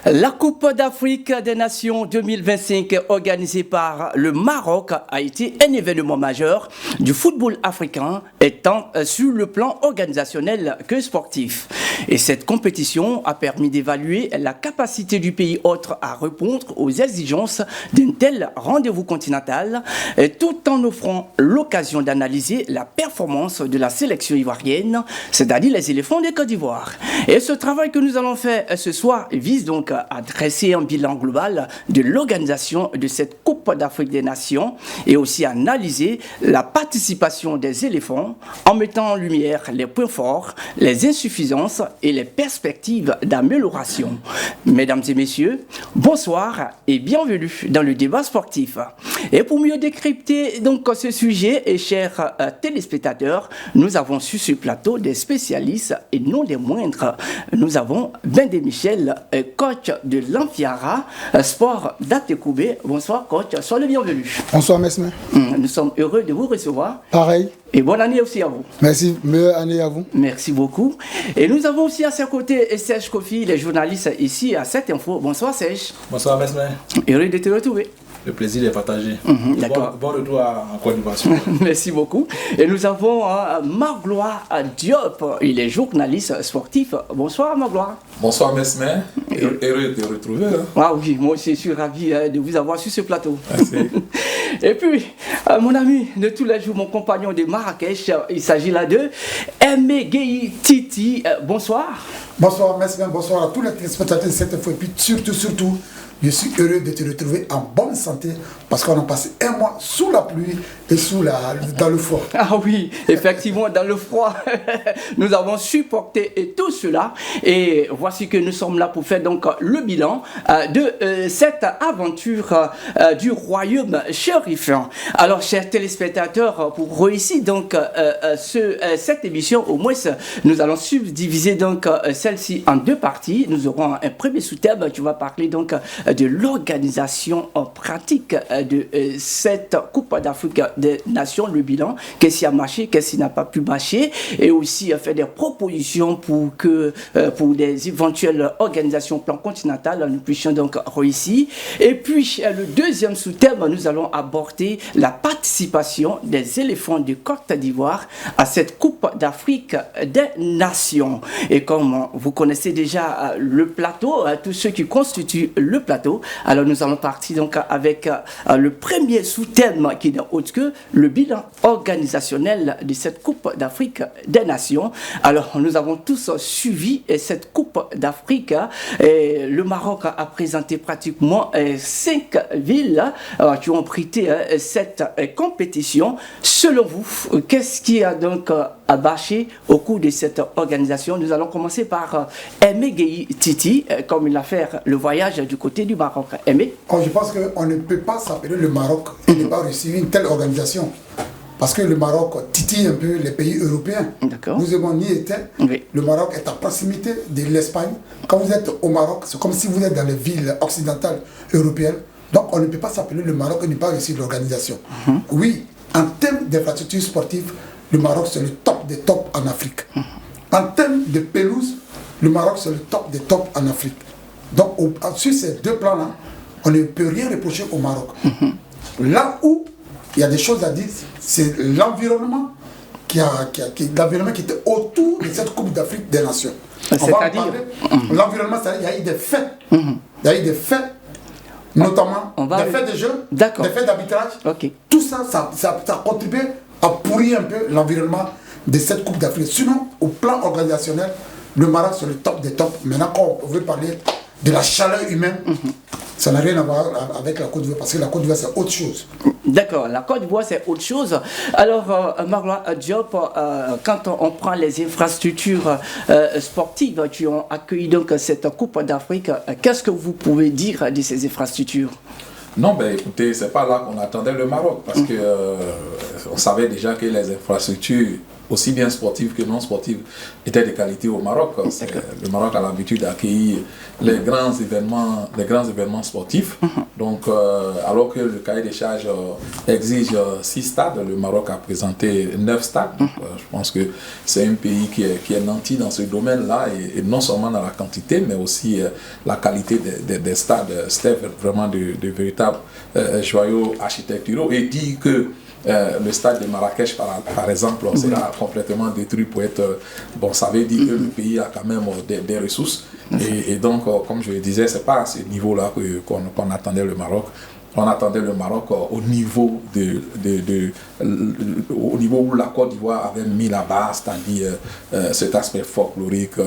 La Coupe d'Afrique des Nations 2025 organisée par le Maroc a été un événement majeur du football africain, étant sur le plan organisationnel que sportif. Et cette compétition a permis d'évaluer la capacité du pays hôte à répondre aux exigences d'un tel rendez-vous continental, tout en offrant l'occasion d'analyser la performance de la sélection ivoirienne, c'est-à-dire les éléphants de Côte d'Ivoire. Et ce travail que nous allons faire ce soir vise donc à dresser un bilan global de l'organisation de cette Coupe d'Afrique des Nations et aussi analyser la participation des éléphants en mettant en lumière les points forts, les insuffisances et les perspectives d'amélioration. Mesdames et messieurs, bonsoir et bienvenue dans le débat sportif. Et pour mieux décrypter donc ce sujet, et chers téléspectateurs, nous avons sur ce plateau des spécialistes et non des moindres. Nous avons Bendé Michel, coach de l'Amfiara Sport d'Atekoubé. Bonsoir coach, sois le bienvenu. Bonsoir Mesme. Nous sommes heureux de vous recevoir. Pareil. Et bonne année aussi à vous. Merci, meilleure année à vous. Merci beaucoup. Et nous avons aussi à ses côtés Serge Kofi, les journalistes ici à cette info. Bonsoir Serge. Bonsoir Mesme. Heureux de te retrouver. Le plaisir est partagé. D'accord. Bon retour en Côte d'Ivoire. Merci beaucoup. Et nous avons Magloire Diop, il est journaliste sportif. Bonsoir Magloire. Bonsoir Mesme, heureux de te retrouver. Ah oui, moi aussi je suis ravi de vous avoir sur ce plateau. Merci. Et puis, mon ami de tous les jours, mon compagnon de Marrakech, il s'agit là de Emegei Titi. Bonsoir. Bonsoir Mesme, bonsoir à tous les téléspectateurs de cette fois. Et puis surtout, je suis heureux de te retrouver en bonne santé parce qu'on a passé un mois sous la pluie et dans le froid. Ah oui, effectivement, dans le froid, nous avons supporté tout cela. Et voici que nous sommes là pour faire donc le bilan de cette aventure du royaume chérifien. Alors, chers téléspectateurs, pour réussir donc cette émission, au moins, nous allons subdiviser donc celle-ci en deux parties. Nous aurons un premier sous-thème qui va parler donc de l'organisation en pratique de cette Coupe d'Afrique des Nations, le bilan, qu'est-ce qui a marché, qu'est-ce qui n'a pas pu marcher, et aussi faire des propositions pour des éventuelles organisations plan continental, nous puissions donc réussir. Et puis, le deuxième sous-thème, nous allons aborder la participation des éléphants de Côte d'Ivoire à cette Coupe d'Afrique des Nations. Et comme vous connaissez déjà le plateau, tous ceux qui constituent le plateau, alors nous allons partir donc avec le premier sous-thème qui n'est autre que le bilan organisationnel de cette Coupe d'Afrique des Nations. Alors nous avons tous suivi cette Coupe d'Afrique. Le Maroc a présenté pratiquement 5 villes qui ont prêté cette compétition. Selon vous, qu'est-ce qui a donc marché au cours de cette organisation? Nous allons commencer par Emegei Titi, comme il a fait le voyage du côté du Maroc. Aimé? Je pense qu'on ne peut pas s'appeler le Maroc et ne pas réussir une telle organisation. Parce que le Maroc titille un peu les pays européens. Nous avons ni été. Oui. Le Maroc est à proximité de l'Espagne. Quand vous êtes au Maroc, c'est comme si vous êtes dans les villes occidentales européennes. Donc on ne peut pas s'appeler le Maroc et ne pas réussir l'organisation. Oui, en termes d'infrastructures sportives, le Maroc c'est le top des tops en Afrique. En termes de pelouse, le Maroc c'est le top des tops en Afrique. Donc sur ces deux plans-là, on ne peut rien reprocher au Maroc. Là où il y a des choses à dire, c'est l'environnement qui était autour de cette Coupe d'Afrique des Nations. C'est-à-dire l'environnement, c'est-à-dire qu'il y a eu des faits. Il y a eu des faits, notamment des faits de jeu, des faits d'arbitrage. Tout ça, ça a contribué à pourrir un peu l'environnement de cette Coupe d'Afrique. Sinon, au plan organisationnel, le Maroc c'est le top des tops. Maintenant, quand on veut parler de la chaleur humaine, ça n'a rien à voir avec la Côte d'Ivoire, parce que la Côte d'Ivoire c'est autre chose. D'accord, la Côte d'Ivoire c'est autre chose. Alors, Magloire Diop, quand on prend les infrastructures sportives qui ont accueilli donc cette Coupe d'Afrique, qu'est-ce que vous pouvez dire de ces infrastructures? Non, ben écoutez, c'est pas là qu'on attendait le Maroc, parce que on savait déjà que les infrastructures, aussi bien sportives que non sportives, étaient de qualité au Maroc. Le Maroc a l'habitude d'accueillir les grands événements sportifs. Donc, alors que le cahier des charges exige 6 stades, le Maroc a présenté 9 stades. Donc, je pense que c'est un pays qui est nanti dans ce domaine-là, et non seulement dans la quantité, mais aussi la qualité des stades. C'était vraiment de véritables joyaux architecturaux. Et dit que le stade de Marrakech, par exemple, sera complètement détruit pour être... Bon, ça veut dire que le pays a quand même des ressources. Et donc, comme je le disais, c'est pas à ce niveau-là qu'on attendait le Maroc. On attendait le Maroc au niveau où la Côte d'Ivoire avait mis la base, c'est-à-dire cet aspect folklorique,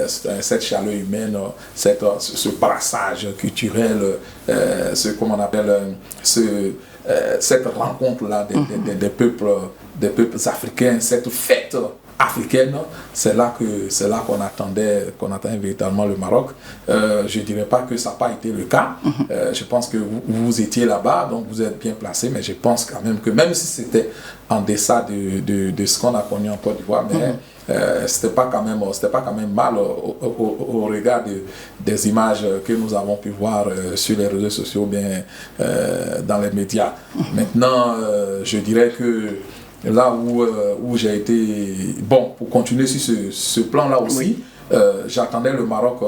cette chaleur humaine, ce brassage culturel, comment on appelle, cette rencontre-là des peuples africains, cette fête africaine, c'est là qu'on attendait véritablement le Maroc. Je ne dirais pas que ça n'a pas été le cas. Je pense que vous étiez là-bas, donc vous êtes bien placé, mais je pense quand même que même si c'était en deçà de ce qu'on a connu en Côte d'Ivoire, mais c'était pas quand même mal au regard des images que nous avons pu voir sur les réseaux sociaux, bien dans les médias. Maintenant, je dirais que là où j'ai été... Bon, pour continuer sur ce plan-là aussi, j'attendais le Maroc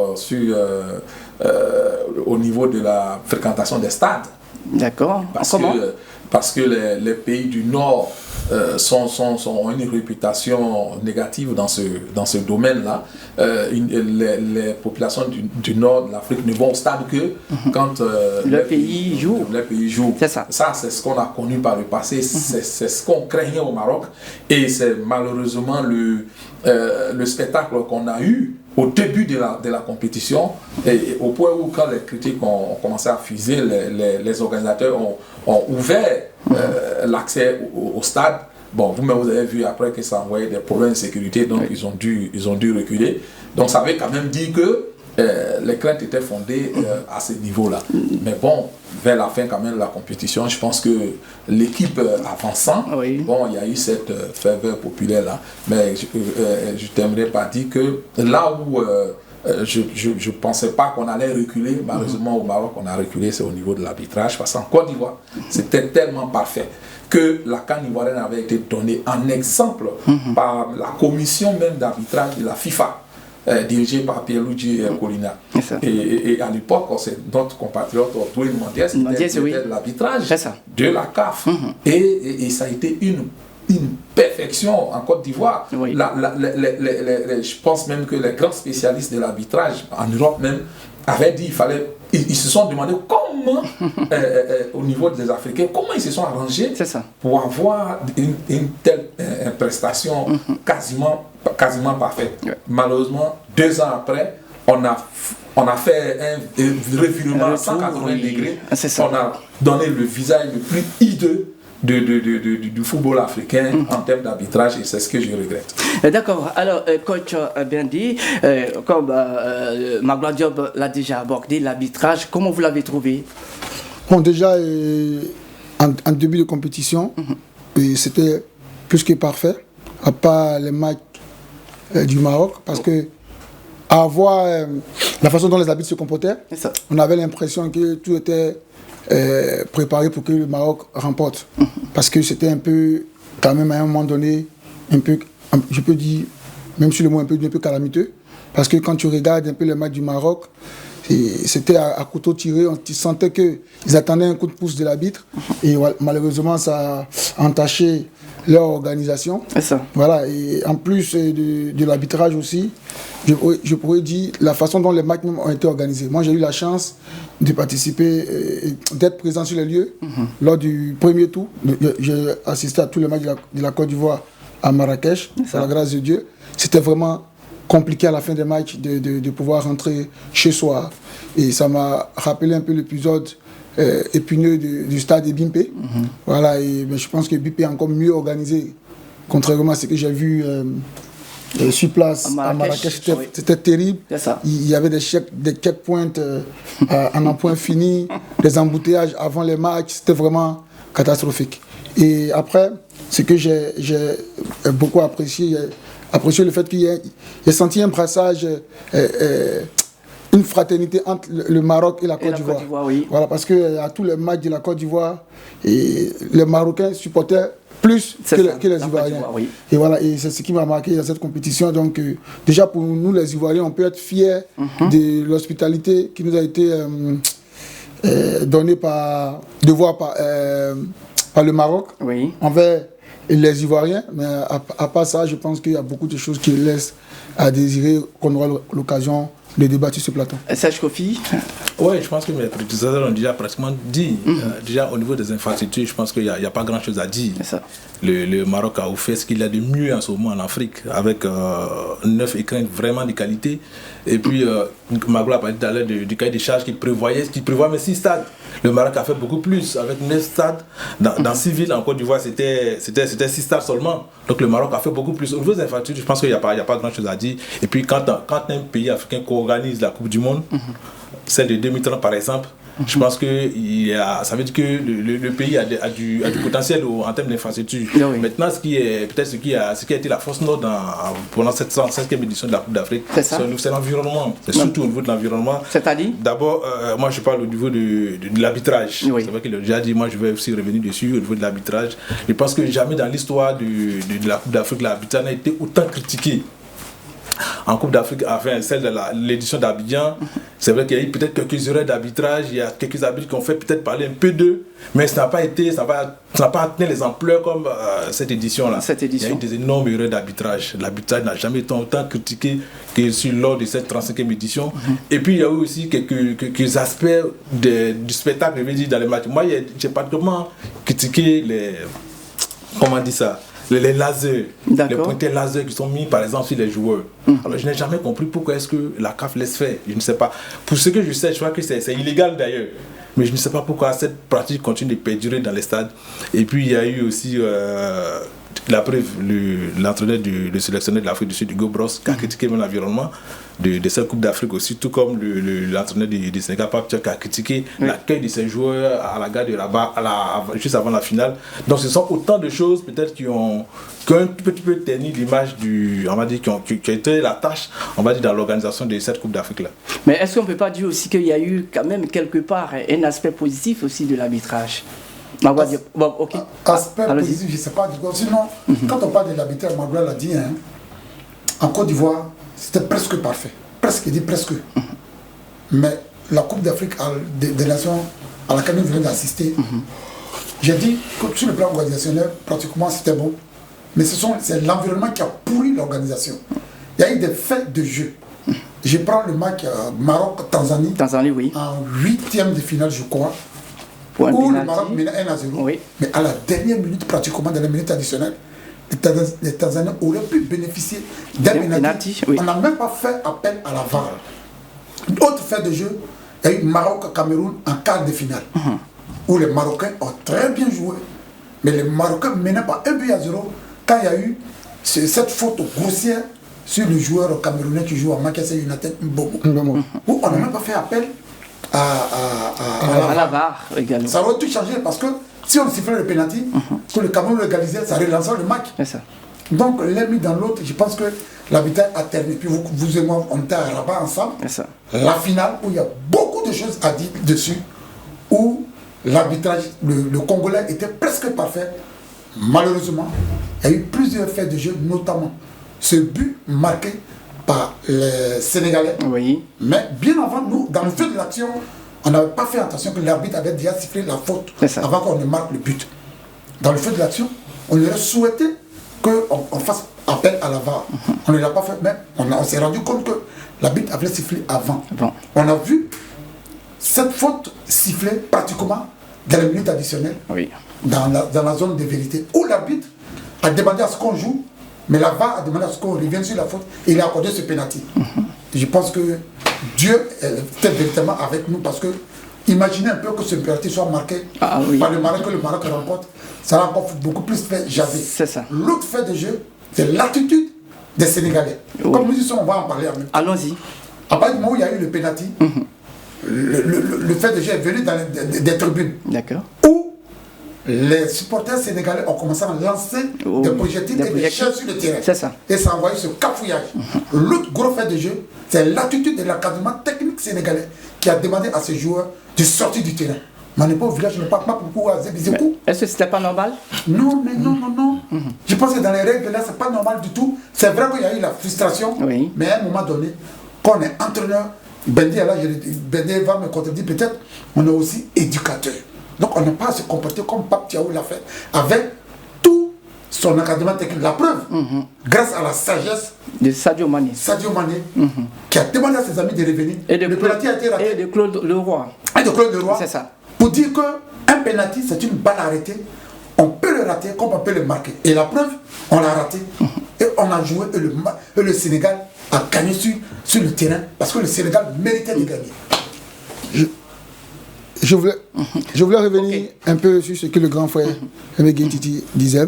au niveau de la fréquentation des stades. D'accord. Parce que les pays du Nord ont une réputation négative dans ce domaine-là. Les populations du Nord de l'Afrique ne vont au stade que quand le pays joue. C'est ça. Ça, c'est ce qu'on a connu par le passé, c'est ce qu'on craignait au Maroc, et c'est malheureusement le spectacle qu'on a eu au début de la compétition, et au point où, quand les critiques ont commencé à fuser, les organisateurs ont ouvert l'accès au stade. Bon, vous-même, vous avez vu après que ça envoyait des problèmes de sécurité, donc ils ont dû reculer. Donc ça veut quand même dire que les craintes étaient fondées à ce niveau-là. Mais bon, vers la fin quand même de la compétition, je pense que l'équipe avançant, bon, il y a eu cette ferveur populaire-là. Mais je t'aimerais pas dire que là où je ne pensais pas qu'on allait reculer, malheureusement au Maroc on a reculé, c'est au niveau de l'arbitrage, parce qu'en Côte d'Ivoire, c'était tellement parfait que la CAN ivoirienne avait été donnée en exemple par la commission même d'arbitrage de la FIFA, dirigée par Pierluigi Collina. Et à l'époque, c'est notre compatriote Dwayne Mendes qui était de l'arbitrage de la CAF. Et ça a été une perfection en Côte d'Ivoire. Je pense même que les grands spécialistes de l'arbitrage en Europe même avaient dit ils se sont demandé comment, au niveau des Africains, comment ils se sont arrangés pour avoir une telle prestation quasiment parfaite. Malheureusement, 2 ans après, on a fait un revirement à 180 degrés. On a donné le visage le plus hideux du football africain en termes d'arbitrage, et c'est ce que je regrette. D'accord. Alors, coach a bien dit, comme Magloire Diop l'a déjà abordé, l'arbitrage, comment vous l'avez trouvé? Bon, déjà, en début de compétition, c'était plus que parfait, à part les matchs du Maroc, parce que à voir la façon dont les arbitres se comportaient, on avait l'impression que tout était préparé pour que le Maroc remporte, parce que c'était un peu, quand même à un moment donné, un peu, je peux dire, même si le mot un peu calamiteux, parce que quand tu regardes un peu le match du Maroc, c'était à couteau tiré, on sentait qu'ils attendaient un coup de pouce de l'arbitre, et malheureusement ça a entaché leur organisation. Voilà, et en plus de l'arbitrage aussi, je pourrais dire la façon dont les matchs ont été organisés. Moi, j'ai eu la chance de participer, d'être présent sur les lieux lors du premier tour. J'ai assisté à tous les matchs de la Côte d'Ivoire à Marrakech, par la grâce de Dieu. C'était vraiment compliqué à la fin des matchs de pouvoir rentrer chez soi. Et ça m'a rappelé un peu l'épisode épineux du stade de Bimpe. Voilà, et je pense que Bimpe est encore mieux organisé, contrairement à ce que j'ai vu sur place à Marrakech. C'était terrible. Il y avait des checkpoints à un point fini, des embouteillages avant les matchs. C'était vraiment catastrophique. Et après, ce que j'ai beaucoup apprécié. Apprécié le fait qu'il y ait senti un brassage, une fraternité entre le Maroc et la Côte d'Ivoire. Oui. Voilà, parce qu'à tous les matchs de la Côte d'Ivoire, les Marocains supportaient plus que les Ivoiriens. Oui. Et voilà, et c'est ce qui m'a marqué dans cette compétition. Donc, déjà pour nous, les Ivoiriens, on peut être fiers de l'hospitalité qui nous a été donnée par le Maroc envers les Ivoiriens. Mais à part ça, je pense qu'il y a beaucoup de choses qui laissent à désirer qu'on aura l'occasion de débattre sur ce plateau. Serge Kofi. Oui, je pense que mes prédécesseurs ont déjà pratiquement dit. Déjà au niveau des infrastructures, je pense qu'il n'y a pas grand chose à dire. Le Maroc a offert ce qu'il y a de mieux en ce moment en Afrique, avec 9 écrans vraiment de qualité. Et puis, Maglo a parlé tout à l'heure du cahier des charges qui prévoit mais 6 stades. Le Maroc a fait beaucoup plus, avec 9 stades. Dans 6 villes en Côte d'Ivoire, c'était 6 stades seulement. Donc le Maroc a fait beaucoup plus. Au niveau des infrastructures, je pense qu'il n'y a pas grand chose à dire. Et puis, quand un pays africain organise la Coupe du Monde, celle de 2030 par exemple, je pense que ça veut dire que le pays a du potentiel en termes d'infrastructure. Maintenant, ce qui a été la force nord pendant cette 105e édition de la Coupe d'Afrique, c'est l'environnement. C'est surtout au niveau de l'environnement. C'est-à-dire d'abord, moi je parle au niveau de l'arbitrage. C'est vrai qu'il a déjà dit, moi je vais aussi revenir dessus au niveau de l'arbitrage. Je pense que jamais dans l'histoire de la Coupe d'Afrique, l'arbitrage n'a été autant critiqué. En Coupe d'Afrique, enfin celle de l'édition d'Abidjan, c'est vrai qu'il y a eu peut-être quelques erreurs d'arbitrage, il y a quelques arbitres qui ont fait peut-être parler un peu d'eux, mais ça n'a pas atteint les ampleurs comme cette édition-là. Il y a eu des énormes erreurs d'arbitrage. L'arbitrage n'a jamais été autant critiqué que lors de cette 35e édition. Et puis il y a eu aussi quelques aspects du spectacle, je veux dire, dans les matchs. Moi, j'ai pratiquement critiqué les lasers, les pointeurs laser qui sont mis par exemple sur les joueurs. Alors je n'ai jamais compris pourquoi est-ce que la CAF laisse faire. Je ne sais pas. Pour ce que je sais, je crois que c'est illégal d'ailleurs. Mais je ne sais pas pourquoi cette pratique continue de perdurer dans les stades. Et puis il y a eu aussi la preuve, l'entraîneur le sélectionneur de l'Afrique du Sud, Hugo Bross, qui a critiqué l'environnement de cette Coupe d'Afrique aussi, tout comme l'entraîneur du Sénégal, Pape Thiaw, qui a critiqué l'accueil de ses joueurs à la gare de Rabat juste avant la finale. Donc ce sont autant de choses peut-être qui ont un petit peu terni l'image on va dire, qui a été la tâche, on va dire, dans l'organisation de cette Coupe d'Afrique là. Mais est-ce qu'on ne peut pas dire aussi qu'il y a eu quand même quelque part un aspect positif aussi de l'arbitrage? Aspect positif, je ne sais pas. Sinon, quand on parle de l'arbitrage, Maglo l'a dit, en Côte d'Ivoire, c'était presque parfait. Presque, il dit presque. Mais la Coupe d'Afrique des Nations à laquelle nous venons d'assister, j'ai dit que sur le plan organisationnel, pratiquement c'était bon. Mais c'est l'environnement qui a pourri l'organisation. Il y a eu des faits de jeu. Je prends le match Maroc-Tanzanie. Oui. En 8e de finale, je crois. Où le Maroc menait 1-0. Mais à la dernière minute, pratiquement dans la minute additionnelle, les Tanzaniens auraient pu bénéficier d'un pénalty. On n'a même pas fait appel à la VAR. Autre fait de jeu, il y a eu Maroc-Cameroun en quart de finale. Où les Marocains ont très bien joué. Mais les Marocains menaient par 1-0 quand il y a eu cette faute grossière sur le joueur camerounais qui joue à Manchester United, Mbomo. Où on n'a même pas fait appel à la VAR également. Ça aurait tout changé parce que si on sifflait le pénalty, que le Cameroun légalisait, ça relançait le match. Donc l'un mis dans l'autre, je pense que l'arbitrage a terminé. Puis vous et moi, on était à Rabat ensemble. La finale, où il y a beaucoup de choses à dire dessus, où l'arbitrage, le Congolais était presque parfait. Malheureusement, il y a eu plusieurs faits de jeu, notamment ce but marqué par les Sénégalais. Mais bien avant nous, dans le feu de l'action, on n'avait pas fait attention que l'arbitre avait déjà sifflé la faute avant qu'on ne marque le but. Dans le feu de l'action, on aurait souhaité qu'on fasse appel à la VAR. On ne l'a pas fait, mais on s'est rendu compte que l'arbitre avait sifflé avant. On a vu cette faute sifflée pratiquement dans les minutes additionnelles, dans la zone de vérité, où l'arbitre a demandé à ce qu'on joue, mais la VAR a demandé à ce qu'on revienne sur la faute et il a accordé ce pénalty. Je pense que Dieu est véritablement avec nous parce que imaginez un peu que ce pénalty soit marqué par le Maroc, que le Maroc remporte, ça va encore beaucoup plus fait jaser. L'autre fait de jeu, c'est l'attitude des Sénégalais. Comme nous disons, on va en parler en même temps. Allons-y. À partir du moment où il y a eu le pénalty, le fait de jeu est venu dans des tribunes. Où les supporters sénégalais ont commencé à lancer des projectiles et des chaînes sur le terrain. C'est ça. Et ça a envoyé ce cafouillage. L'autre gros fait de jeu, c'est l'attitude de l'encadrement technique sénégalais qui a demandé à ces joueurs de sortir du terrain. Mais on n'est pas au village, je ne parle pas beaucoup à Zébizékou. Est-ce que c'était pas normal? Non, mais non. Je pense que dans les règles, là, c'est pas normal du tout. C'est vrai qu'il y a eu la frustration, mais à un moment donné, quand on est entraîneur, Bendi va me contredire peut-être, on est aussi éducateur. Donc on n'a pas à se comporter comme Pape Thiaou l'a fait, avec tout son encadrement technique. La preuve, grâce à la sagesse de Sadio Mané, qui a demandé à ses amis de revenir. Et le penalty a été raté. Et de Claude Leroy. C'est ça. Pour dire qu'un penalty, c'est une balle arrêtée. On peut le rater comme on peut le marquer. Et la preuve, on l'a raté. Et on a joué et le Sénégal a gagné sur le terrain parce que le Sénégal méritait de gagner. Je voulais revenir un peu sur ce que le grand frère Aimé Titi disait.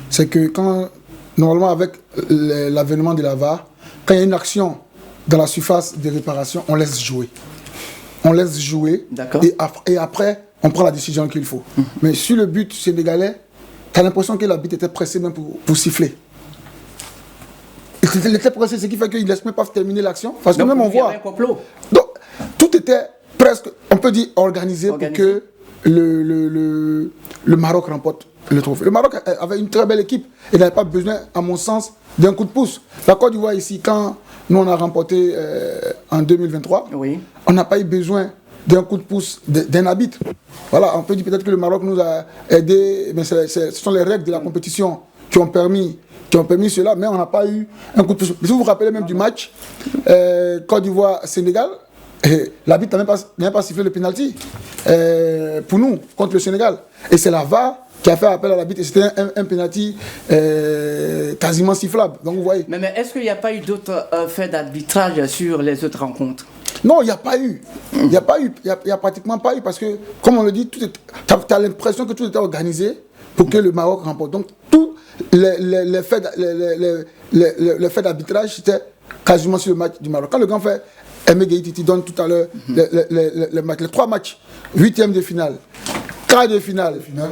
C'est que quand, normalement avec l'avènement de la VAR, quand il y a une action dans la surface de réparation, on laisse jouer. On laisse jouer et après, on prend la décision qu'il faut. Mais sur le but sénégalais, tu as l'impression que l'arbitre était pressé même pour siffler. Il était pressé, ce qui fait qu'il ne laisse même pas terminer l'action. Parce que même on voit. Donc, tout était presque, on peut dire, organisé pour que le Maroc remporte le trophée. Le Maroc avait une très belle équipe et n'avait pas besoin, à mon sens, d'un coup de pouce. La Côte d'Ivoire ici, quand nous on a remporté en 2023, on n'a pas eu besoin d'un coup de pouce d'un arbitre. Voilà, on peut dire peut-être que le Maroc nous a aidé, mais ce sont les règles de la compétition qui ont permis cela, mais on n'a pas eu un coup de pouce. Si vous vous rappelez même du match Côte d'Ivoire-Sénégal, l'arbitre n'a même pas sifflé le penalty pour nous, contre le Sénégal. Et c'est la VAR qui a fait appel à l'arbitre et c'était un penalty quasiment sifflable. Donc vous voyez. Mais est-ce qu'il n'y a pas eu d'autres faits d'arbitrage sur les autres rencontres? Non, il n'y a pas eu. Il n'y a pratiquement pas eu parce que, comme on le dit, tu as l'impression que tout était organisé pour que le Maroc remporte. Donc, tous les faits d'arbitrage, c'était quasiment sur le match du Maroc. Quand le grand frère Aimé Titi donne tout à l'heure les 3 matchs, 8e de finale, quart de finale. Même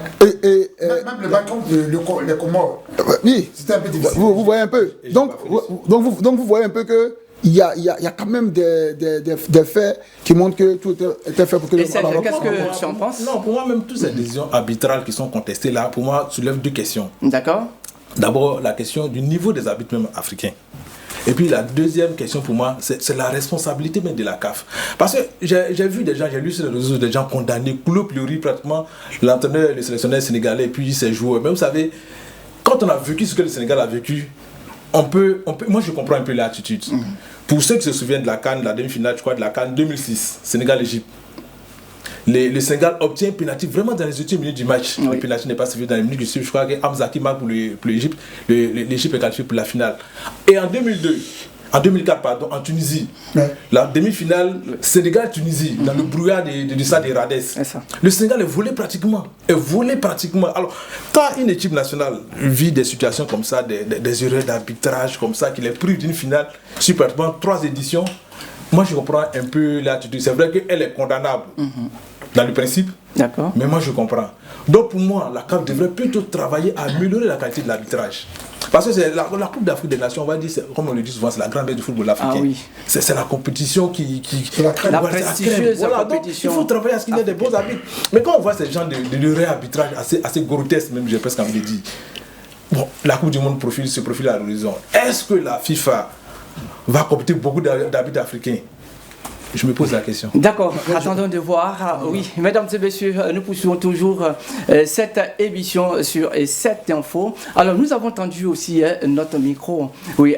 le match contre les Comores. Oui, c'était un peu difficile. Vous voyez un peu. Donc vous voyez un peu que il y a quand même des faits qui montrent que tout était fait pour que le Maroc... Qu'est-ce que tu en penses? Non, pour moi, même toutes ces décisions arbitrales qui sont contestées là, pour moi, soulèvent 2 questions. D'accord. D'abord, la question du niveau des arbitres même africains. Et puis la deuxième question pour moi, c'est la responsabilité même de la CAF. Parce que j'ai vu des gens, j'ai lu sur les réseaux des gens condamnés, Claude Leroy pratiquement, l'entraîneur, le sélectionneur sénégalais, et puis ses joueurs. Mais vous savez, quand on a vécu ce que le Sénégal a vécu, moi je comprends un peu l'attitude. Pour ceux qui se souviennent de la CAN, de la demi-finale, je crois, de la CAN 2006, Sénégal-Égypte. Le Sénégal obtient un pénalty vraiment dans les ultimes minutes du match. Le pénalty n'est pas suivi dans les minutes du suivant. Je crois que Hamzaki marque pour l'Égypte. L'Égypte est qualifiée pour la finale. Et en 2004, pardon, en Tunisie, la demi-finale Sénégal-Tunisie, dans le brouillard du stade de Radès. Le Sénégal est volé pratiquement. Alors, quand une équipe nationale vit des situations comme ça, des erreurs d'arbitrage comme ça, qu'il est pris d'une finale sur pratiquement 3 éditions, moi je comprends un peu l'attitude. C'est vrai qu'elle est condamnable dans le principe, mais moi je comprends. Donc pour moi, la CAF devrait plutôt travailler à améliorer la qualité de l'arbitrage. Parce que c'est la Coupe d'Afrique des Nations, on va dire, comme on le dit souvent, c'est la grande bête du football africain. C'est la compétition qui la prestigieuse compétition. Il faut travailler à ce qu'il y ait des bons arbitres. Mais quand on voit ces gens de réarbitrage assez grotesques, même j'ai presque envie de dire, bon, la Coupe du Monde se profile à l'horizon. Est-ce que la FIFA va compter beaucoup d'arbitres africains? Je me pose la question. D'accord, attendons de voir. Oui, mesdames et messieurs, nous poursuivons toujours cette émission sur cette info. Alors, nous avons tendu aussi notre micro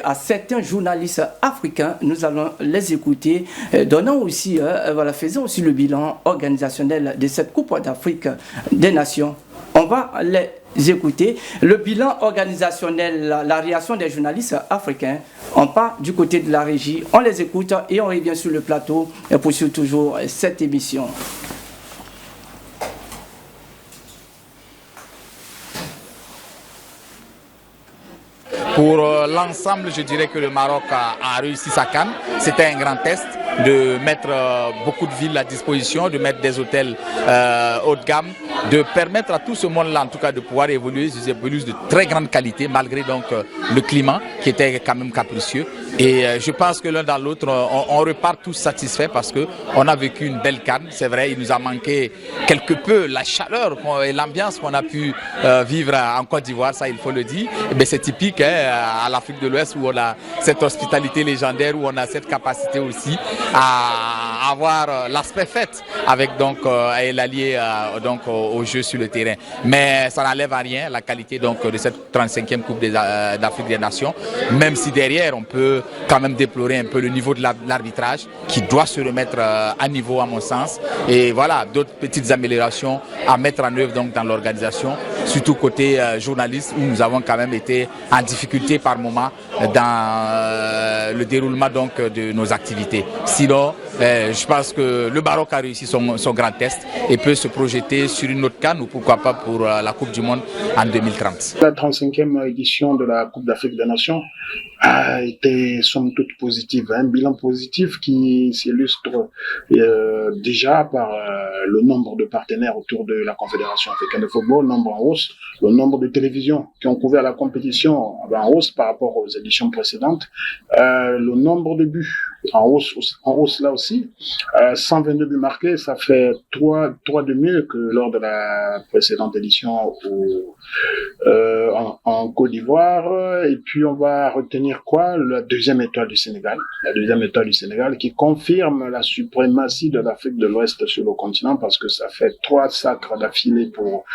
à certains journalistes africains. Nous allons les écouter, donnant aussi, faisant aussi le bilan organisationnel de cette Coupe d'Afrique des Nations. On va les écouter. Le bilan organisationnel, la réaction des journalistes africains. On part du côté de la régie, on les écoute et on revient sur le plateau et poursuit toujours cette émission. Pour l'ensemble, je dirais que le Maroc a réussi sa CAN. C'était un grand test de mettre beaucoup de villes à disposition, de mettre des hôtels haut de gamme de permettre à tout ce monde-là, en tout cas, de pouvoir évoluer sur des pelouses de très grande qualité, malgré donc le climat qui était quand même capricieux. Et je pense que l'un dans l'autre, on repart tous satisfaits parce qu'on a vécu une belle CAN. C'est vrai, il nous a manqué quelque peu la chaleur et l'ambiance qu'on a pu vivre en Côte d'Ivoire, ça il faut le dire. Mais c'est typique à l'Afrique de l'Ouest où on a cette hospitalité légendaire, où on a cette capacité aussi à avoir l'aspect fête avec donc l'allié donc au jeu sur le terrain. Mais ça n'enlève à rien la qualité donc de cette 35e Coupe d'Afrique des Nations, même si derrière on peut quand même déplorer un peu le niveau de l'arbitrage qui doit se remettre à niveau à mon sens. Et voilà, d'autres petites améliorations à mettre en œuvre donc dans l'organisation, surtout côté journaliste où nous avons quand même été en difficulté par moment dans le déroulement donc de nos activités. Sinon, je pense que le Maroc a réussi son grand test et peut se projeter sur une autre CAN ou pourquoi pas pour la Coupe du Monde en 2030. La 35e édition de la Coupe d'Afrique des Nations a été somme toute positive, un bilan positif qui s'illustre déjà par le nombre de partenaires autour de la Confédération africaine de football, nombre en hausse, le nombre de télévisions qui ont couvert la compétition en hausse par rapport aux éditions précédentes, le nombre de buts en hausse là aussi, 122 buts marqués, ça fait 3 de mieux que lors de la précédente édition en Côte d'Ivoire. Et puis on va retenir quoi? La deuxième étoile du Sénégal. La deuxième étoile du Sénégal qui confirme la suprématie de l'Afrique de l'Ouest sur le continent, parce que ça fait 3 sacres d'affilée pour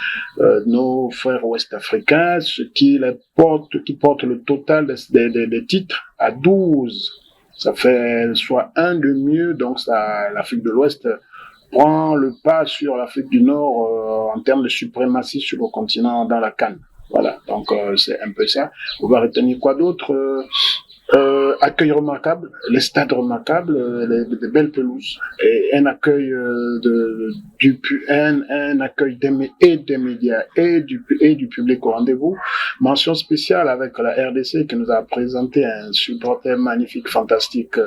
nos frères ouest-africains, ce qui porte le total des titres à 12. Ça fait soit un de mieux, donc l'Afrique de l'Ouest prend le pas sur l'Afrique du Nord en termes de suprématie sur le continent dans la CAN. Voilà, donc c'est un peu ça. On va retenir quoi d'autre? Accueil remarquable, les stades remarquables, de belles pelouses, et un accueil un accueil des médias et du public au rendez-vous. Mention spéciale avec la RDC qui nous a présenté un supporter magnifique, fantastique.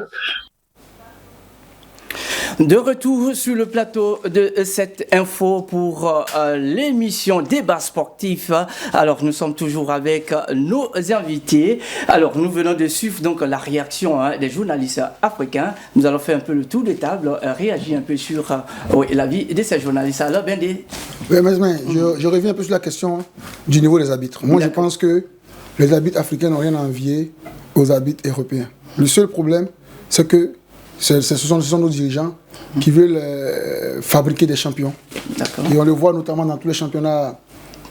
De retour sur le plateau de cette info pour l'émission Débat sportif. Alors nous sommes toujours avec nos invités. Alors nous venons de suivre donc la réaction des journalistes africains. Nous allons faire un peu le tour des tables, réagir un peu sur l'avis de ces journalistes. Alors Bendé. Oui, mais je reviens un peu sur la question du niveau des arbitres. Moi je pense que les arbitres africains n'ont rien à envier aux arbitres européens. Le seul problème, c'est que ce sont nos dirigeants qui veulent fabriquer des champions. Et on le voit notamment dans tous les championnats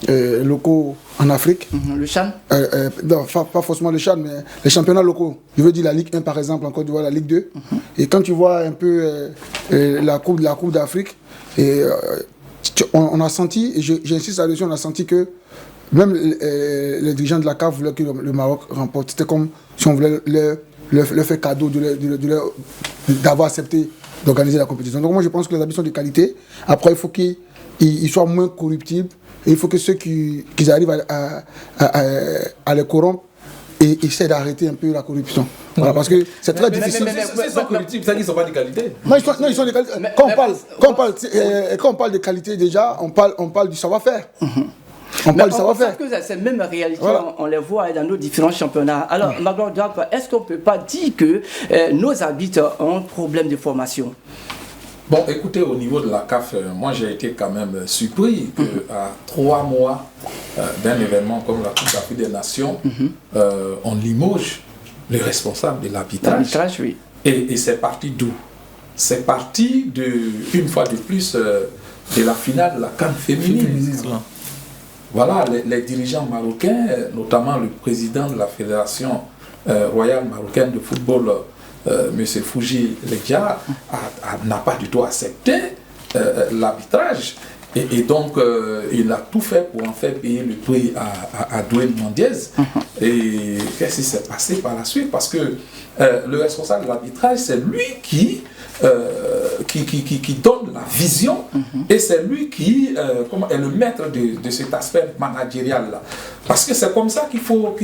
locaux en Afrique. Le CHAN Non, pas forcément le CHAN, mais les championnats locaux. Je veux dire la Ligue 1 par exemple, en Côte d'Ivoire, la Ligue 2. Et quand tu vois un peu la Coupe d'Afrique, on a senti, et j'insiste là-dessus, on a senti que même les dirigeants de la CAF voulaient que le Maroc remporte. C'était comme si on voulait leur fait cadeau d'avoir accepté d'organiser la compétition. Donc moi je pense que les arbitres sont de qualité. Après il faut qu'ils soient moins corruptibles. Et il faut que ceux qui arrivent à les corrompre et essaient d'arrêter un peu la corruption. Voilà, parce que c'est très difficile. Mais ils sont corruptibles, ça qu'ils ne sont pas de qualité. Non, ils sont de qualité. Quand on parle de qualité déjà, on parle du savoir-faire. On parle du savoir-faire. Parce que ces mêmes réalités, voilà. On les voit dans nos différents championnats. Alors, Magloire Diop, est-ce qu'on ne peut pas dire que nos arbitres ont un problème de formation? Bon, écoutez, au niveau de la CAF, moi j'ai été quand même surpris qu'à 3 mois d'un événement comme la Coupe d'Afrique des Nations, on limoge le responsable de l'arbitrage. Oui. Et c'est parti d'où? C'est parti une fois de plus de la finale de la CAN féminine. Voilà, les dirigeants marocains, notamment le président de la Fédération royale marocaine de football, M. Fouji Legia, n'a pas du tout accepté l'arbitrage. Et donc, il a tout fait pour en faire payer le prix à Dwayne Mendiez. Et qu'est-ce qui s'est passé par la suite? Parce que le responsable de l'arbitrage, c'est lui qui donne la vision et c'est lui qui est le maître de cet aspect managérial là. Parce que c'est comme ça qu'il faut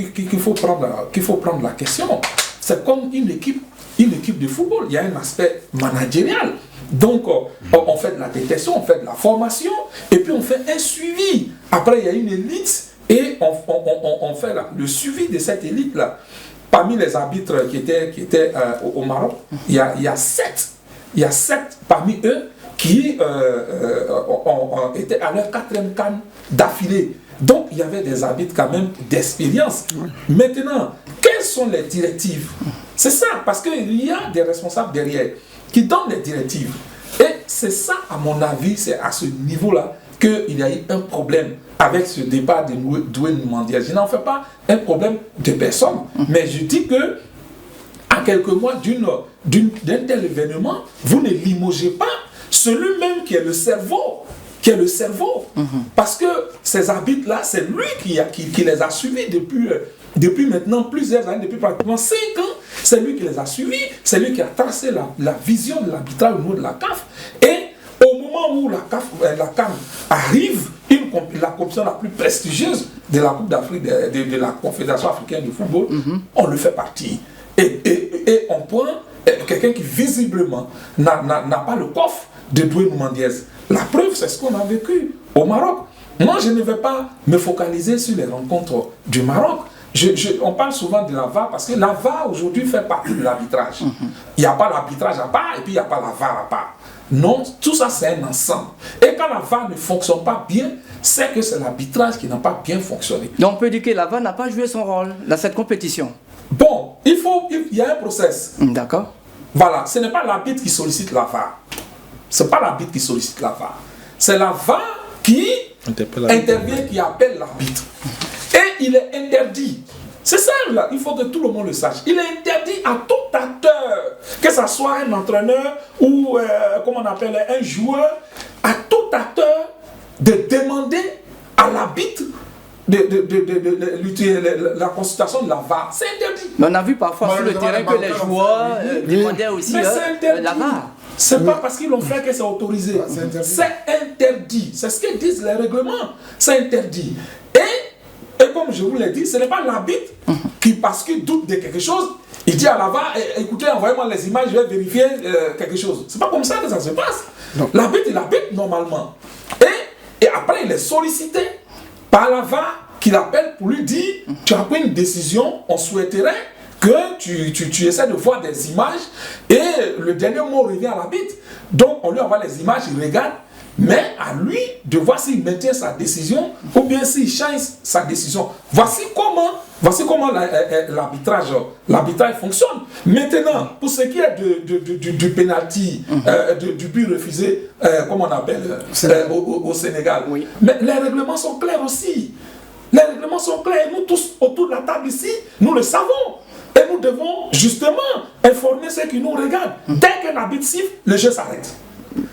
prendre la question. c'est comme une équipe de football. Il y a un aspect managérial. Donc, on fait de la détection, on fait de la formation, et puis on fait un suivi. Après, il y a une élite, et on fait le suivi de cette élite-là. Parmi les arbitres qui étaient au Maroc, il y a 7. Il y a 7 parmi eux qui étaient à leur 4e CAN d'affilée. Donc, il y avait des arbitres quand même d'expérience. Maintenant, quelles sont les directives? C'est ça, parce qu'il y a des responsables derrière qui donnent les directives. Et c'est ça, à mon avis, c'est à ce niveau-là qu'il y a eu un problème avec ce départ de Doué Noumandias. Je n'en fais pas un problème de personne, mais je dis que à quelques mois d'un tel événement, vous ne limogez pas celui-même qui est le cerveau. Parce que ces arbitres-là, c'est lui qui les a suivis depuis maintenant plusieurs années, depuis pratiquement 5 ans. C'est lui qui les a suivis, c'est lui qui a tracé la vision de l'arbitrage au niveau de la CAF. Et au moment où la CAN arrive, la compétition la plus prestigieuse de la Coupe d'Afrique, de la Confédération africaine de football, on le fait partie. Et on prend quelqu'un qui visiblement n'a pas le coffre de Doué Noumandias. La preuve, c'est ce qu'on a vécu au Maroc. Moi, je ne vais pas me focaliser sur les rencontres du Maroc. On parle souvent de la VAR parce que la VAR aujourd'hui fait partie de l'arbitrage. Il n'y a pas l'arbitrage à part et puis il n'y a pas la VAR à part. Non, tout ça c'est un ensemble. Et quand la VAR ne fonctionne pas bien, c'est que c'est l'arbitrage qui n'a pas bien fonctionné. Donc on peut dire que la VAR n'a pas joué son rôle dans cette compétition. Bon, il y a un process. D'accord. Voilà, ce n'est pas l'arbitre qui sollicite la VAR. C'est pas l'arbitre qui sollicite la VAR. C'est la VAR qui intervient, qui appelle l'arbitre. Et il est interdit. C'est ça, là, il faut que tout le monde le sache. Il est interdit à tout acteur, que ce soit un entraîneur ou, comment on appelle, un joueur, à tout acteur de demander à l'arbitre la consultation de la VAR. C'est interdit. Mais on a vu parfois sur le terrain que les joueurs demandaient aussi la VAR. C'est pas parce qu'ils l'ont fait que c'est autorisé. C'est interdit. C'est ce que disent les règlements. C'est interdit. Et comme je vous l'ai dit, ce n'est pas l'arbitre qui, parce qu'il doute de quelque chose, il dit à la VAR, écoutez, envoyez-moi les images, je vais vérifier quelque chose. C'est pas comme ça que ça se passe. L'arbitre, il arbitre normalement. Et après, il est sollicité par la VAR qui l'appelle pour lui dire, tu as pris une décision, on souhaiterait que tu essaies de voir des images et le dernier mot revient à l'arbitre. Donc on lui envoie les images, il regarde, mais à lui de voir s'il maintient sa décision ou bien s'il change sa décision. Voici comment l'arbitrage fonctionne. Maintenant, pour ce qui est du penalty, du but refusé, comme on appelle au Sénégal, oui. Mais les règlements sont clairs aussi. Les règlements sont clairs. Nous tous autour de la table ici, nous le savons. Et nous devons justement informer ceux qui nous regardent. Dès qu'un arbitre siffle, le jeu s'arrête.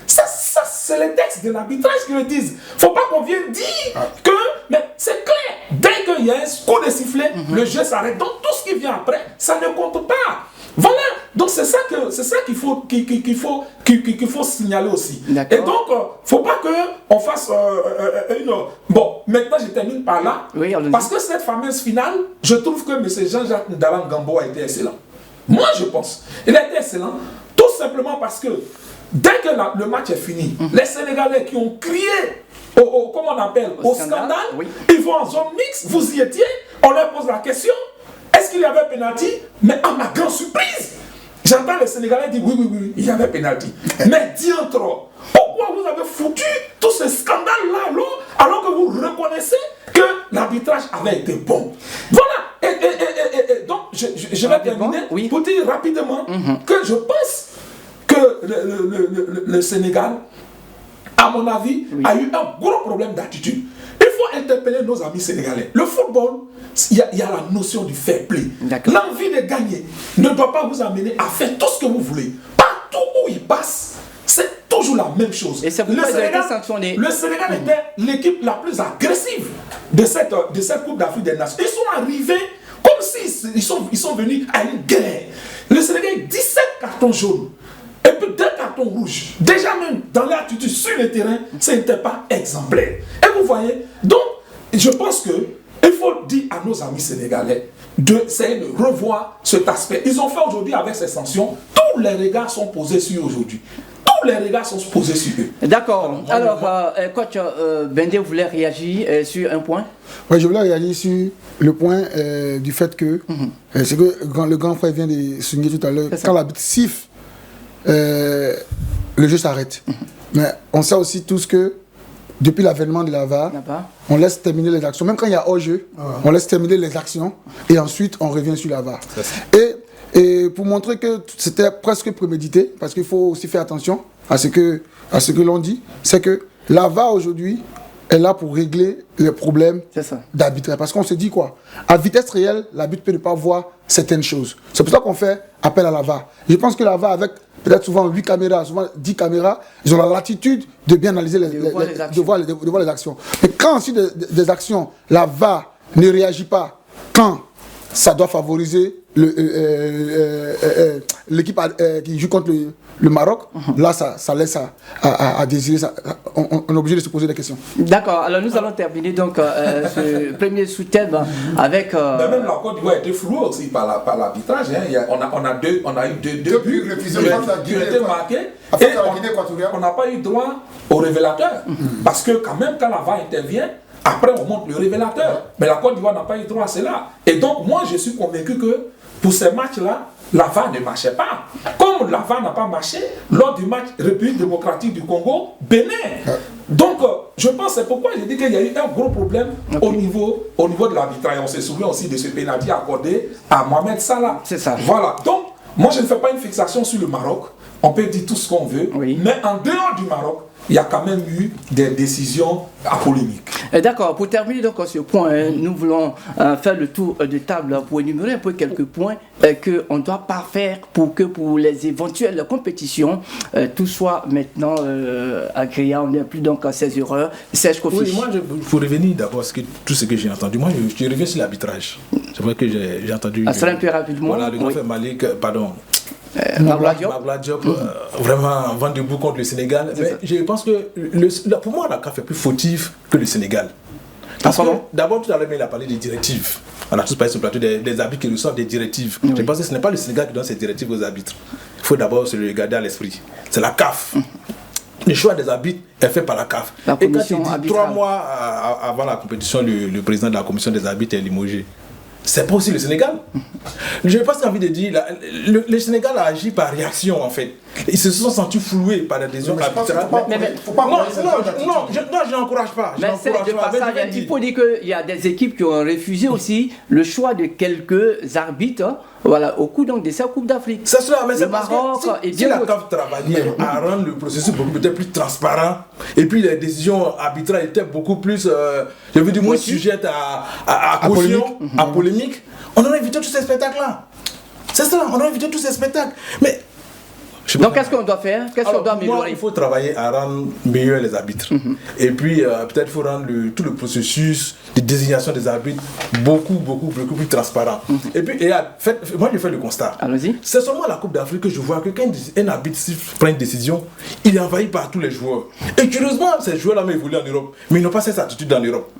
Ça c'est les textes de l'arbitrage qui le disent. Il ne faut pas qu'on vienne dire que... Mais c'est clair. Dès qu'il y a un coup de sifflet, le jeu s'arrête. Donc tout ce qui vient après, ça ne compte pas. Voilà. Donc c'est ça qu'il faut signaler aussi. Et donc, il ne faut pas qu'on fasse une... Bon, maintenant je termine par là. Oui, parce que cette fameuse finale, je trouve que M. Jean-Jacques Ndalan Gambo a été excellent. Moi, je pense. Il a été excellent, tout simplement parce que dès que le match est fini, les Sénégalais qui ont crié comment on appelle, au scandale, oui. Ils vont en zone mixte, vous y étiez, on leur pose la question, est-ce qu'il y avait pénalty? Mais à ma grande surprise, j'entends les Sénégalais dire oui, il y avait pénalty. Mais diantre, pourquoi vous avez foutu tout ce scandale-là alors que vous reconnaissez que l'arbitrage avait été bon? Voilà, et donc je vais terminer pour dire rapidement que je pense que le Sénégal, à mon avis, a eu un gros problème d'attitude. Il faut interpeller nos amis sénégalais. Le football, il y a la notion du fair play. L'envie de gagner ne doit pas vous amener à faire tout ce que vous voulez. Partout où il passe, c'est toujours la même chose. Et c'est pourquoi il a été sanctionné. Le Sénégal était l'équipe la plus agressive de cette Coupe d'Afrique des Nations. Ils sont arrivés comme s'ils sont venus à une guerre. Le Sénégal a 17 cartons jaunes. Et puis 2 cartons rouges. Déjà même dans l'attitude sur le terrain, ce n'était pas exemplaire. Et vous voyez, donc je pense que il faut dire à nos amis sénégalais d'essayer de revoir cet aspect. Ils ont fait aujourd'hui avec ces sanctions, tous les regards sont posés sur aujourd'hui. Tous les regards sont posés sur eux. D'accord. Alors, coach Bendé voulait réagir sur un point. Oui, je voulais réagir sur le point du fait que, c'est que le grand frère vient de souligner tout à l'heure, quand l'arbitre siffle, le jeu s'arrête. Mais on sait aussi tous que depuis l'avènement de la VAR, on laisse terminer les actions. Même quand il y a hors-jeu, on laisse terminer les actions et ensuite on revient sur la VAR. Et pour montrer que c'était presque prémédité, parce qu'il faut aussi faire attention à ce que l'on dit, c'est que la VAR aujourd'hui est là pour régler les problèmes d'arbitrage. Parce qu'on se dit quoi? À vitesse réelle, l'arbitre peut ne pas voir certaines choses. C'est pour ça qu'on fait appel à la VAR. Je pense que la VAR, avec peut-être souvent 8 caméras, souvent 10 caméras, ils ont la latitude de bien analyser de voir les actions. Mais quand ensuite des actions, la VAR ne réagit pas, quand ça doit favoriser l'équipe qui joue contre le Maroc, là ça laisse à désirer, on est obligé de se poser des questions. D'accord, alors nous allons terminer donc ce premier sous-thème avec... Mais même la Côte d'Ivoire a été flouée aussi par l'arbitrage, hein. On a eu deux buts qui ont été marqués et on n'a pas eu droit au révélateur. Parce que quand même quand la VAR intervient, après on montre le révélateur, mais la Côte d'Ivoire n'a pas eu droit à cela. Et donc moi je suis convaincu que pour ces matchs-là, la VAR ne marchait pas. Comme la VAR n'a pas marché lors du match République démocratique du Congo, Bénin. Donc je pense, c'est pourquoi je dis qu'il y a eu un gros problème au niveau de l'arbitrage. On se souvient aussi de ce pénalty accordé à Mohamed Salah. C'est ça. Voilà. Donc moi je ne fais pas une fixation sur le Maroc. On peut dire tout ce qu'on veut, mais en dehors du Maroc, il y a quand même eu des décisions apolémiques. D'accord, pour terminer donc ce point, nous voulons faire le tour de table pour énumérer un peu quelques points qu'on ne doit pas faire pour que pour les éventuelles compétitions, tout soit maintenant agréable, on n'est plus donc à 16 erreurs. Serge Kofi. Oui, moi, il faut revenir d'abord sur tout ce que j'ai entendu. Moi, je reviens sur l'arbitrage. C'est vrai que j'ai entendu... Ça un peu rapidement. Voilà, le grand frère Malik, pardon. Mabla Diop, vraiment vent debout contre le Sénégal. Mais je pense que pour moi la CAF est plus fautive que le Sénégal. Parce que d'abord tout à l'heure il a parlé des directives. On a tous parlé sur le plateau des arbitres qui reçoivent des directives. Je pense que ce n'est pas le Sénégal qui donne ces directives aux arbitres. Il faut d'abord se le regarder à l'esprit. C'est la CAF. Le choix des arbitres est fait par la CAF. Et quand il dit 3 mois avant la compétition, le président de la commission des arbitres est limogé. C'est pas aussi le Sénégal. Je n'ai pas envie de dire, le Sénégal a agi par réaction en fait. Ils se sont sentis floués par la décision arbitrale. Non, je n'encourage pas. Mais c'est de passage, il faut dire qu'il y a des équipes qui ont refusé aussi le choix de quelques arbitres. Voilà, au cours donc de cette Coupe d'Afrique. C'est cela, mais le Maroc est bien. Si la CAF travaillait à rendre le processus beaucoup peut-être plus transparent, et puis les décisions arbitrales étaient beaucoup plus, je veux dire, moins sujettes à caution, à polémique, on aurait évité tous ces spectacles-là. C'est ça, on aurait évité tous ces spectacles. Mais donc qu'est-ce qu'on doit faire? Qu'est-ce qu'on doit améliorer? Il faut travailler à rendre meilleurs les arbitres. Et puis peut-être il faut rendre tout le processus de désignation des arbitres beaucoup plus transparent. Et puis moi je fais le constat. Allons-y. C'est seulement la Coupe d'Afrique que je vois que quand un arbitre prend une décision, il est envahi par tous les joueurs. Et curieusement, ces joueurs-là ont évolué en Europe, mais ils n'ont pas cette attitude en Europe.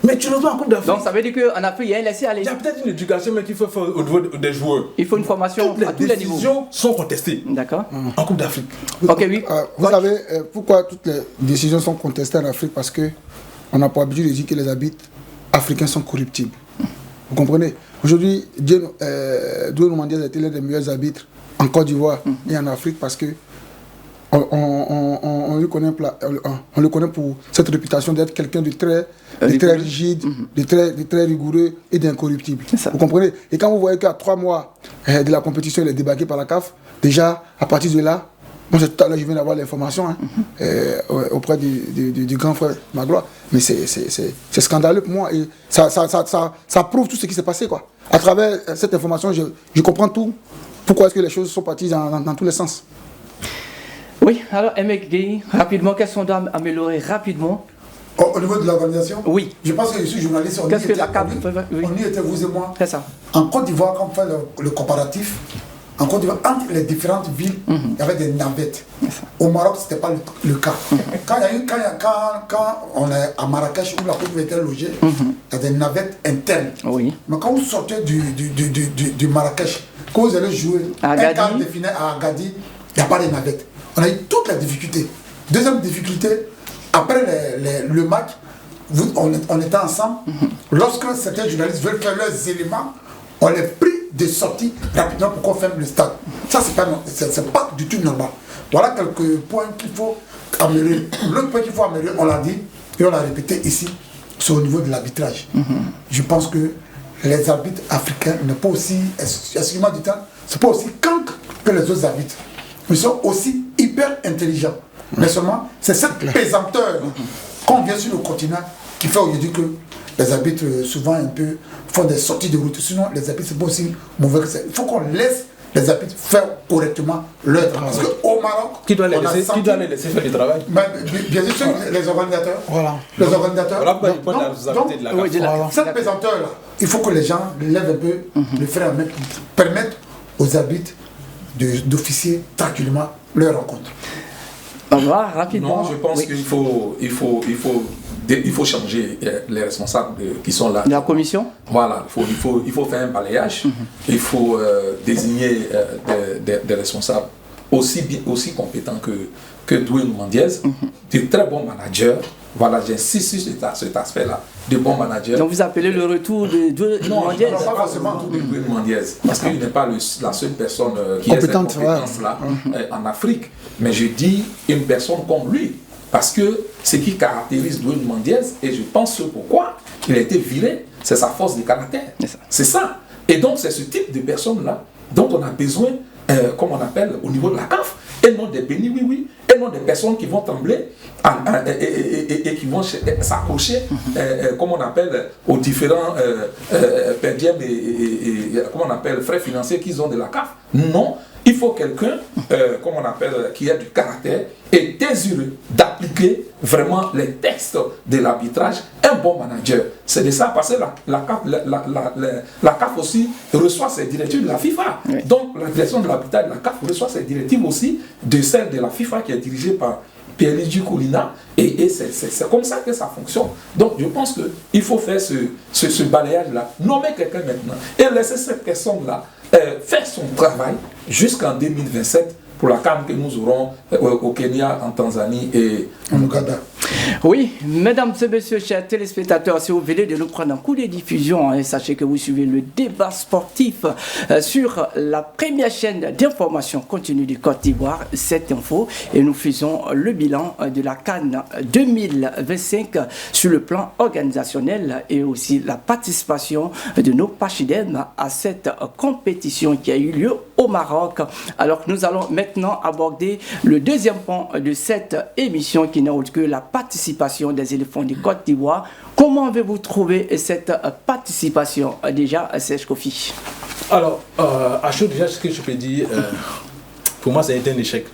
Mais tu le vois en Coupe d'Afrique. Donc ça veut dire qu'en Afrique, il y a un laisser-aller. Il y a peut-être une éducation mais qu'il faut faire au niveau des joueurs. Il faut une formation à tous les niveaux. Les décisions sont contestées. D'accord. En Coupe d'Afrique. Ok, oui. Vous savez pourquoi toutes les décisions sont contestées en Afrique? Parce qu'on n'a pas l'habitude de dire que les arbitres africains sont corruptibles. Vous comprenez? Aujourd'hui, Dwayne Mandiès a été l'un des meilleurs arbitres en Côte d'Ivoire et en Afrique parce que on le connaît pour cette réputation d'être quelqu'un de très rigide, de très rigoureux et d'incorruptible. Vous comprenez? Et quand vous voyez qu'à 3 mois de la compétition, il est débarqué par la CAF, déjà, à partir de là, moi tout à l'heure je viens d'avoir l'information auprès du grand frère Magloire, mais c'est scandaleux pour moi et ça prouve tout ce qui s'est passé, quoi. À travers cette information, je comprends tout, pourquoi est-ce que les choses sont parties dans tous les sens. Oui, alors Emek Gueye, rapidement, qu'est-ce qu'on doit améliorer rapidement? Au niveau de l'organisation? Oui. Je pense que je suis journaliste, on y était, vous et moi. C'est ça. En Côte d'Ivoire, quand on fait le comparatif, En Côte d'Ivoire, entre les différentes villes, il y avait des navettes. Au Maroc, ce n'était pas le cas. Quand on est à Marrakech, où la Côte d'Ivoire était logée, il y a des navettes internes. Oui. Mais quand vous sortez du Marrakech, quand vous allez jouer un quart de finale à Agadir, il n'y a pas de navettes. On a eu toutes les difficultés. Deuxième difficulté, après le match, on était ensemble. Lorsque certains journalistes veulent faire leurs éléments, on les prie de sortir rapidement pour qu'on ferme le stade. Ça, c'est pas du tout normal. Voilà quelques points qu'il faut améliorer. L'autre point qu'il faut améliorer, on l'a dit et on l'a répété ici, c'est au niveau de l'arbitrage. Je pense que les arbitres africains ne sont pas aussi, excusez-moi du temps, c'est pas aussi cancres que les autres arbitres. Ils sont aussi hyper intelligents. Mais seulement, c'est cette pesanteur qu'on vient sur le continent qui fait aujourd'hui que les arbitres souvent un peu font des sorties de route. Sinon, les arbitres, c'est pas aussi mauvais que ça. Il faut qu'on laisse les arbitres faire correctement leur travail. Parce qu'au Maroc, qui doit les laisser faire le travail? Bien sûr, les organisateurs. Voilà. Les organisateurs. Voilà pourquoi il la responsabilité de la CAF. Cette pesanteur-là, il faut que les gens lèvent un peu le frein à main pour permettre aux arbitres d'officier tranquillement leur rencontre. On va rapidement. Non, je pense qu'il faut changer les responsables qui sont là. La commission? Voilà, il faut faire un balayage. Il faut désigner des responsables aussi compétents que Doué Mandiez, de très bons managers. Voilà, j'insiste sur cet aspect-là, de bons managers. Donc vous appelez le retour de Doué Mandiez? Non, pas forcément le retour de Doué Mandiez, parce qu'il n'est pas la seule personne qui a cette compétence-là en Afrique. Mais je dis une personne comme lui, parce que ce qui caractérise Doué Mandiez, et je pense pourquoi il a été viré, c'est sa force de caractère. C'est ça. Et donc c'est ce type de personnes-là dont on a besoin, comme on appelle au niveau de la CAF, et non des bénis oui, et non des personnes qui vont trembler et qui vont s'accrocher, comme on appelle, aux différents perdièmes et comment on appelle, frais financiers qu'ils ont de la CAF. Non, il faut quelqu'un, comme on appelle, qui a du caractère et désireux d'appliquer vraiment les textes de l'arbitrage, un bon manager. C'est de ça, parce que la CAF aussi reçoit ses directives de la FIFA. Oui. Donc la direction de l'arbitrage de la CAF reçoit ses directives aussi de celle de la FIFA qui est dirigée par Pierre-Luigi Collina, et c'est comme ça que ça fonctionne. Donc je pense qu'il faut faire ce balayage-là, nommer quelqu'un maintenant et laisser cette personne-là faire son travail jusqu'en 2027 pour la CAN que nous aurons au Kenya, en Tanzanie et en Ouganda. Oui, mesdames et messieurs, chers téléspectateurs, si vous venez de nous prendre en coup de diffusion, sachez que vous suivez le débat sportif sur la première chaîne d'information continue du Côte d'Ivoire, 7Info, et nous faisons le bilan de la CAN 2025 sur le plan organisationnel et aussi la participation de nos Pachidem à cette compétition qui a eu lieu au Maroc. Alors nous allons maintenant aborder le deuxième point de cette émission qui n'est autre que la participation des éléphants du Côte d'Ivoire. Comment avez-vous trouvé cette participation déjà, Serge Kofi? Alors, à chaud déjà, ce que je peux dire, pour moi, ça a été un échec.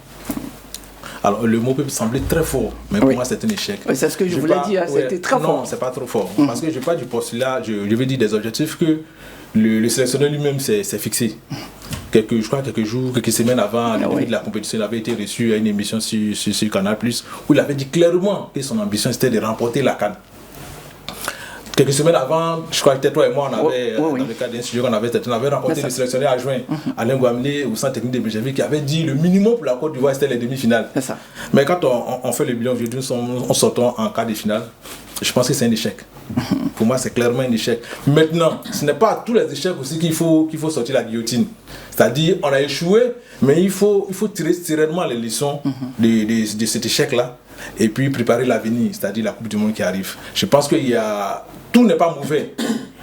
Alors, le mot peut sembler très fort, mais pour moi, c'est un échec. C'est ce que je voulais dire, c'était très fort. Non, c'est pas trop fort. Parce que je parle du postulat, je vais dire des objectifs que le sélectionneur lui-même s'est fixé. Je crois quelques jours, quelques semaines avant le début de la compétition, il avait été reçu à une émission sur Canal+, où il avait dit clairement que son ambition c'était de remporter la CAN. Quelques semaines avant, je crois que toi et moi, on avait, dans le cadre d'un studio qu'on avait rencontré le sélectionneur adjoint Alain Guamlé au centre technique de Bréjavik qui avait dit le minimum pour la Côte d'Ivoire c'était les demi-finales. Mais quand on fait le bilan aujourd'hui, nous sortons en quart de finale. Je pense que c'est un échec. Pour moi, c'est clairement un échec. Maintenant, ce n'est pas à tous les échecs aussi qu'il faut sortir la guillotine. C'est-à-dire, on a échoué, mais il faut tirer sereinement les leçons de cet échec-là et puis préparer l'avenir, c'est-à-dire la Coupe du Monde qui arrive. Je pense que tout n'est pas mauvais.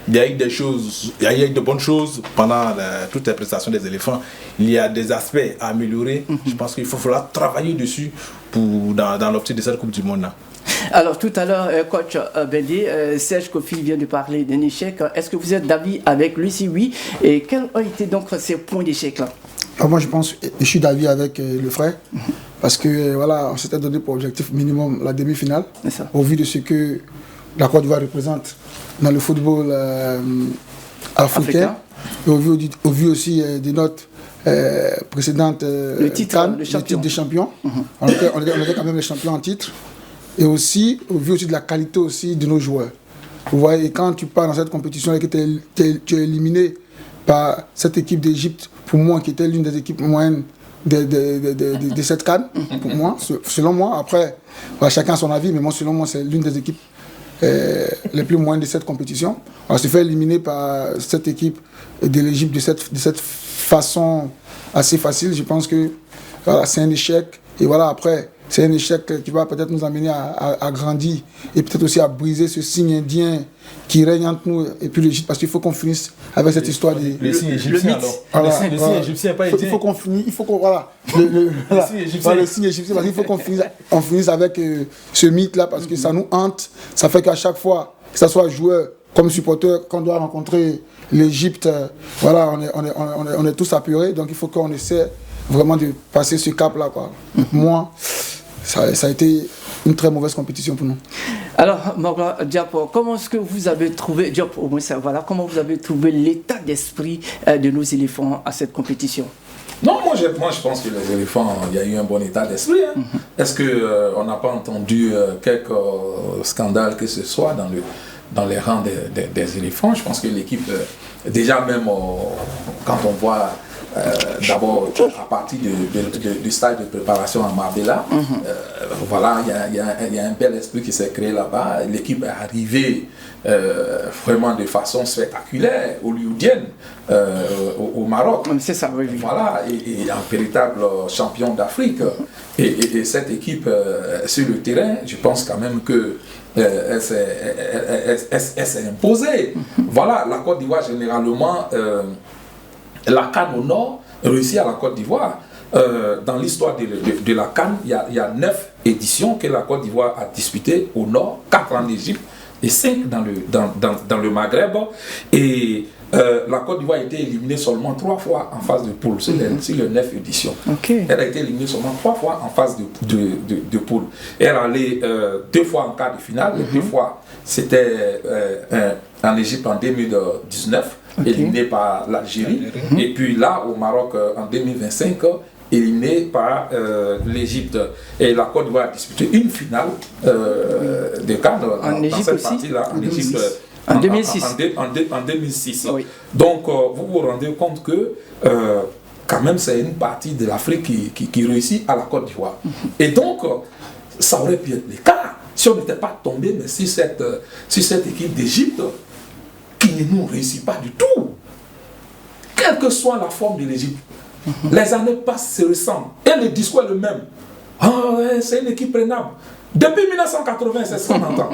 Il y a eu des choses, il y a eu de bonnes choses pendant toutes les prestations des éléphants. Il y a des aspects à améliorer. Je pense qu'il falloir travailler dessus dans l'optique de cette Coupe du Monde-là. Alors tout à l'heure, coach Bendi, Serge Kofi vient de parler d'un échec. Est-ce que vous êtes d'avis avec lui? Si oui, et quels ont été donc ces points d'échec-là? Moi je pense, je suis d'avis avec le frère, parce que voilà, on s'était donné pour objectif minimum la demi-finale, au vu de ce que la Côte d'Ivoire représente dans le football africain. et au vu aussi des notes précédentes, le titre de champion. On était quand même les champions en titre. Et aussi, au vu aussi de la qualité aussi de nos joueurs. Vous voyez, quand tu pars dans cette compétition et que tu es éliminé par cette équipe d'Égypte, pour moi, qui était l'une des équipes moyennes de cette CAN, pour moi, selon moi. Après, chacun a son avis, mais moi, selon moi, c'est l'une des équipes les plus moyennes de cette compétition. On s'est fait éliminer par cette équipe de l'Égypte de cette façon assez facile. Je pense que voilà, c'est un échec. Et voilà, après, c'est un échec qui va peut-être nous amener à grandir et peut-être aussi à briser ce signe indien qui règne entre nous et puis l'Égypte, parce qu'il faut qu'on finisse avec cette histoire des... Le signe égyptien, alors. Le signe égyptien n'est pas indien. Il faut qu'on finisse, voilà. Le signe égyptien, parce qu'il faut qu'on finisse avec ce mythe-là, parce que ça nous hante. Ça fait qu'à chaque fois, que ce soit joueur comme supporter, qu'on doit rencontrer l'Égypte, voilà, on est tous apeurés, donc il faut qu'on essaie vraiment de passer ce cap-là, quoi. Moi, ça a été une très mauvaise compétition pour nous. Alors, Magloire Diop, comment est-ce que vous avez trouvé, Diop, au moins ça, voilà, comment vous avez trouvé l'état d'esprit de nos éléphants à cette compétition? Non, moi je pense que les éléphants, il y a eu un bon état d'esprit. Hein. Est-ce qu'on n'a pas entendu quelques scandales que ce soit dans les rangs des éléphants? Je pense que l'équipe, déjà même quand on voit d'abord à partir du stage de préparation à Marbella, voilà, il y a un bel esprit qui s'est créé là-bas. L'équipe est arrivée vraiment de façon spectaculaire, hollywoodienne, au Maroc. C'est ça, oui. Voilà, et un véritable champion d'Afrique. Et cette équipe sur le terrain, je pense quand même que elle s'est imposée. Voilà, la Côte d'Ivoire généralement, la CAN au nord réussit à la Côte d'Ivoire. Dans l'histoire de la CAN, il y a 9 éditions que la Côte d'Ivoire a disputées au nord, 4 en Égypte et 5 dans le Maghreb. Et la Côte d'Ivoire a été éliminée seulement 3 fois en phase de poule sur les 9 éditions. Okay. Elle a été éliminée seulement 3 fois en phase de poule. Elle est allée 2 fois en quart de finale. 2 fois, c'était en Égypte en 2019. Éliminé par l'Algérie, et puis là au Maroc en 2025, éliminé par l'Égypte. Et la Côte d'Ivoire a disputé une finale de cadre dans cette partie-là, en Égypte. En 2006. En 2006. Oui. Donc vous vous rendez compte que quand même c'est une partie de l'Afrique qui réussit à la Côte d'Ivoire. Et donc ça aurait pu être le cas si on n'était pas tombé mais si cette équipe d'Égypte qui ne nous réussit pas du tout. Quelle que soit la forme de l'Égypte, les années passent, se ressemblent. Et le discours est le même. Ah ouais, c'est une équipe prenable. Depuis 1980, c'est ce qu'on entend.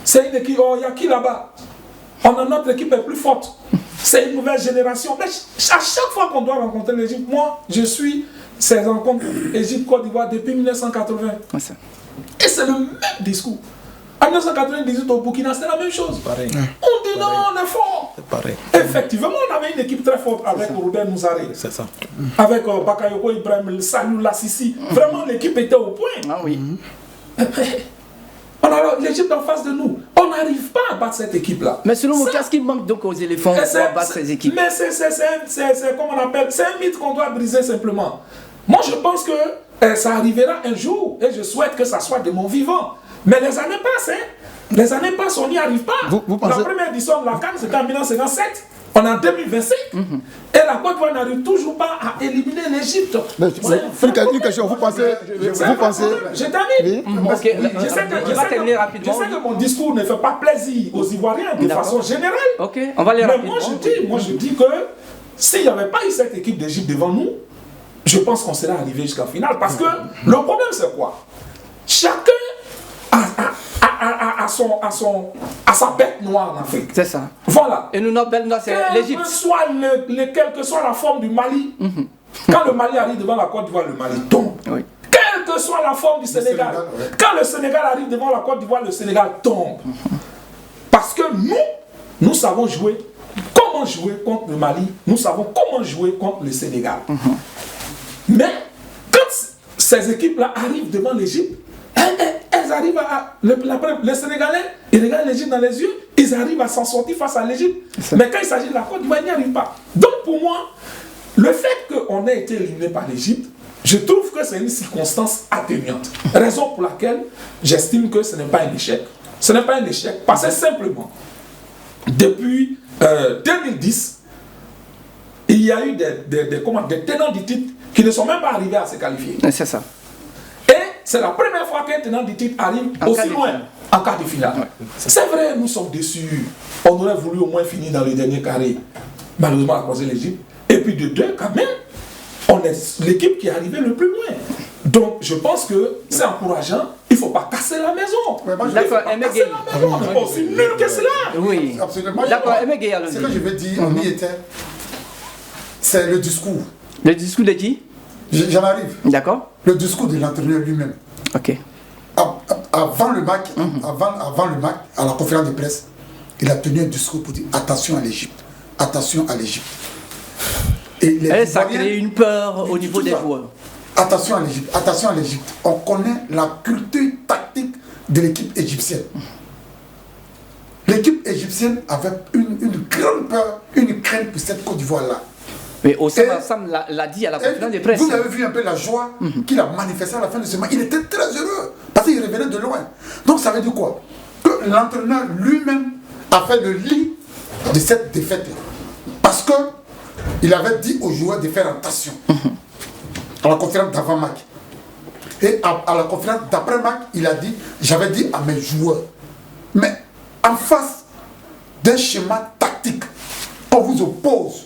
C'est une équipe, oh, il y a qui là-bas? Notre équipe est plus forte. C'est une nouvelle génération. Mais à chaque fois qu'on doit rencontrer l'Égypte, moi, je suis ces rencontres Égypte-Côte d'Ivoire depuis 1980. Et c'est le même discours. En 1998 au Burkina, c'est la même chose. Pareil. On dit non, on est fort. Pareil. Effectivement, on avait une équipe très forte avec Robert Mouzaré. C'est ça. Avec Bakayoko Ibrahim, Salou Lassisi. Vraiment, l'équipe était au point. Ah oui. On a l'Égypte en face de nous. On n'arrive pas à battre cette équipe-là. Mais selon vous, qu'est-ce qui manque donc aux éléphants pour battre ces équipes? Mais c'est comme on appelle, c'est un mythe qu'on doit briser simplement. Moi, je pense que ça arrivera un jour et je souhaite que ça soit de mon vivant. Mais les années passent, hein. Les années passent, on n'y arrive pas. Vous pensez... La première édition de la CAN, c'était en 1957. On est en 2025. Et la Côte d'Ivoire n'arrive toujours pas à éliminer l'Égypte. Une question, vous pensez... Je termine. Okay. Je sais que mon discours ne fait pas plaisir aux Ivoiriens de façon générale. Ok, on va les rapidement. Mais moi je dis que s'il n'y avait pas eu cette équipe d'Égypte devant nous, je pense qu'on serait arrivé jusqu'en finale. Parce que le problème c'est quoi? Chacun à sa bête noire en Afrique. C'est ça. Voilà. Et nous, notre bête noire, c'est l'Égypte. Quelle que soit la forme du Mali, quand le Mali arrive devant la Côte d'Ivoire, le Mali tombe. Oui. Quelle que soit la forme du Sénégal, quand le Sénégal arrive devant la Côte d'Ivoire, le Sénégal tombe. Parce que nous savons jouer. Comment jouer contre le Mali? Nous savons comment jouer contre le Sénégal. Mais quand ces équipes-là arrivent devant l'Égypte, elles ils arrivent les Sénégalais, ils regardent l'Égypte dans les yeux, ils arrivent à s'en sortir face à l'Égypte. Mais quand il s'agit de la Côte d'Ivoire, ils n'y arrivent pas. Donc pour moi, le fait qu'on ait été éliminé par l'Égypte, je trouve que c'est une circonstance atténuante. Raison pour laquelle j'estime que ce n'est pas un échec. Ce n'est pas un échec parce que simplement, depuis 2010, il y a eu des tenants du titre qui ne sont même pas arrivés à se qualifier. C'est ça. Et c'est la première fois qu'un tenant du titre arrive aussi loin en quart de finale. Ouais. C'est vrai, nous sommes déçus. On aurait voulu au moins finir dans le dernier carré. Malheureusement, à cause de l'Égypte. Et puis de deux, quand même, on est l'équipe qui est arrivée le plus loin. Donc, je pense que c'est encourageant. Il ne faut pas casser la maison. D'accord, aussi nul que cela. Oui, absolument. D'accord, ce que je veux dire, on y était, c'est le discours. Le discours de qui? J'en arrive. D'accord. Le discours de l'entraîneur lui-même. Ok. Avant le match, avant le match, à la conférence de presse, il a tenu un discours pour dire attention à l'Égypte. Attention à l'Égypte. Et ça crée une peur au niveau des joueurs. Attention à l'Égypte. Attention à l'Égypte. On connaît la culture tactique de l'équipe égyptienne. L'équipe égyptienne avait une grande peur, une crainte pour cette Côte d'Ivoire-là. Mais Osama Sam l'a dit à la conférence de presse. Vous avez vu un peu la joie qu'il a manifestée à la fin de ce match. Il était très heureux parce qu'il revenait de loin. Donc ça veut dire quoi? Que l'entraîneur lui-même a fait le lit de cette défaite. Parce que il avait dit aux joueurs de faire attention à la conférence d'avant-match. Et à la conférence d'après-match, il a dit, j'avais dit à mes joueurs, mais en face d'un schéma tactique qu'on vous oppose,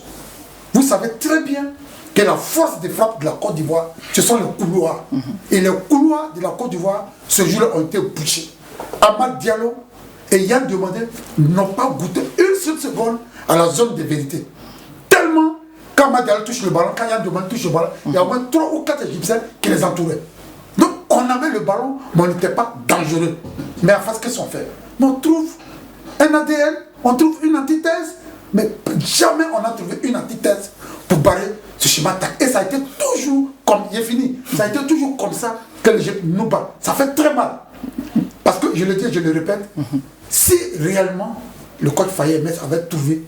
vous savez très bien que la force de frappe de la Côte d'Ivoire, ce sont les couloirs. Et les couloirs de la Côte d'Ivoire, ce jour-là, ont été bouchés. Amad Diallo et Yann Demandé n'ont pas goûté une seule seconde à la zone de vérité. Tellement, quand Amad Diallo touche le ballon, quand Yann Demandé touche le ballon, il y a au moins 3 ou 4 Égyptiens qui les entouraient. Donc, on avait le ballon, mais on n'était pas dangereux. Mais en face, qu'est-ce qu'on fait? On trouve un ADN, on trouve une antithèse, mais jamais on a trouvé une antithèse pour barrer ce schéma tactique. Et ça a été toujours comme, il est fini, ça a été toujours comme ça que l'Égypte nous bat. Ça fait très mal. Parce que, je le dis et je le répète, si réellement le coach Faye Mess avait trouvé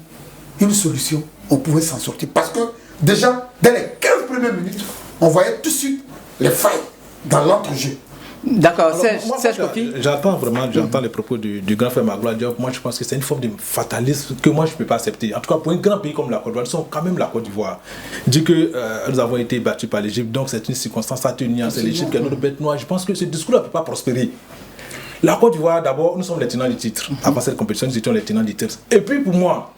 une solution, on pouvait s'en sortir. Parce que déjà, dès les 15 premières minutes, on voyait tout de suite les failles dans l'entrejeu. D'accord, j'entends les propos du grand frère Magloire Diop. Moi, je pense que c'est une forme de fatalisme que moi, je ne peux pas accepter. En tout cas, pour un grand pays comme la Côte d'Ivoire, nous sommes quand même la Côte d'Ivoire. Dit que nous avons été battus par l'Égypte, donc c'est une circonstance atténuante. C'est l'Égypte qui est notre bête noire. Je pense que ce discours-là ne peut pas prospérer. La Côte d'Ivoire, d'abord, nous sommes les tenants du titre. Avant cette compétition, nous étions les tenants du titre. Et puis, pour moi,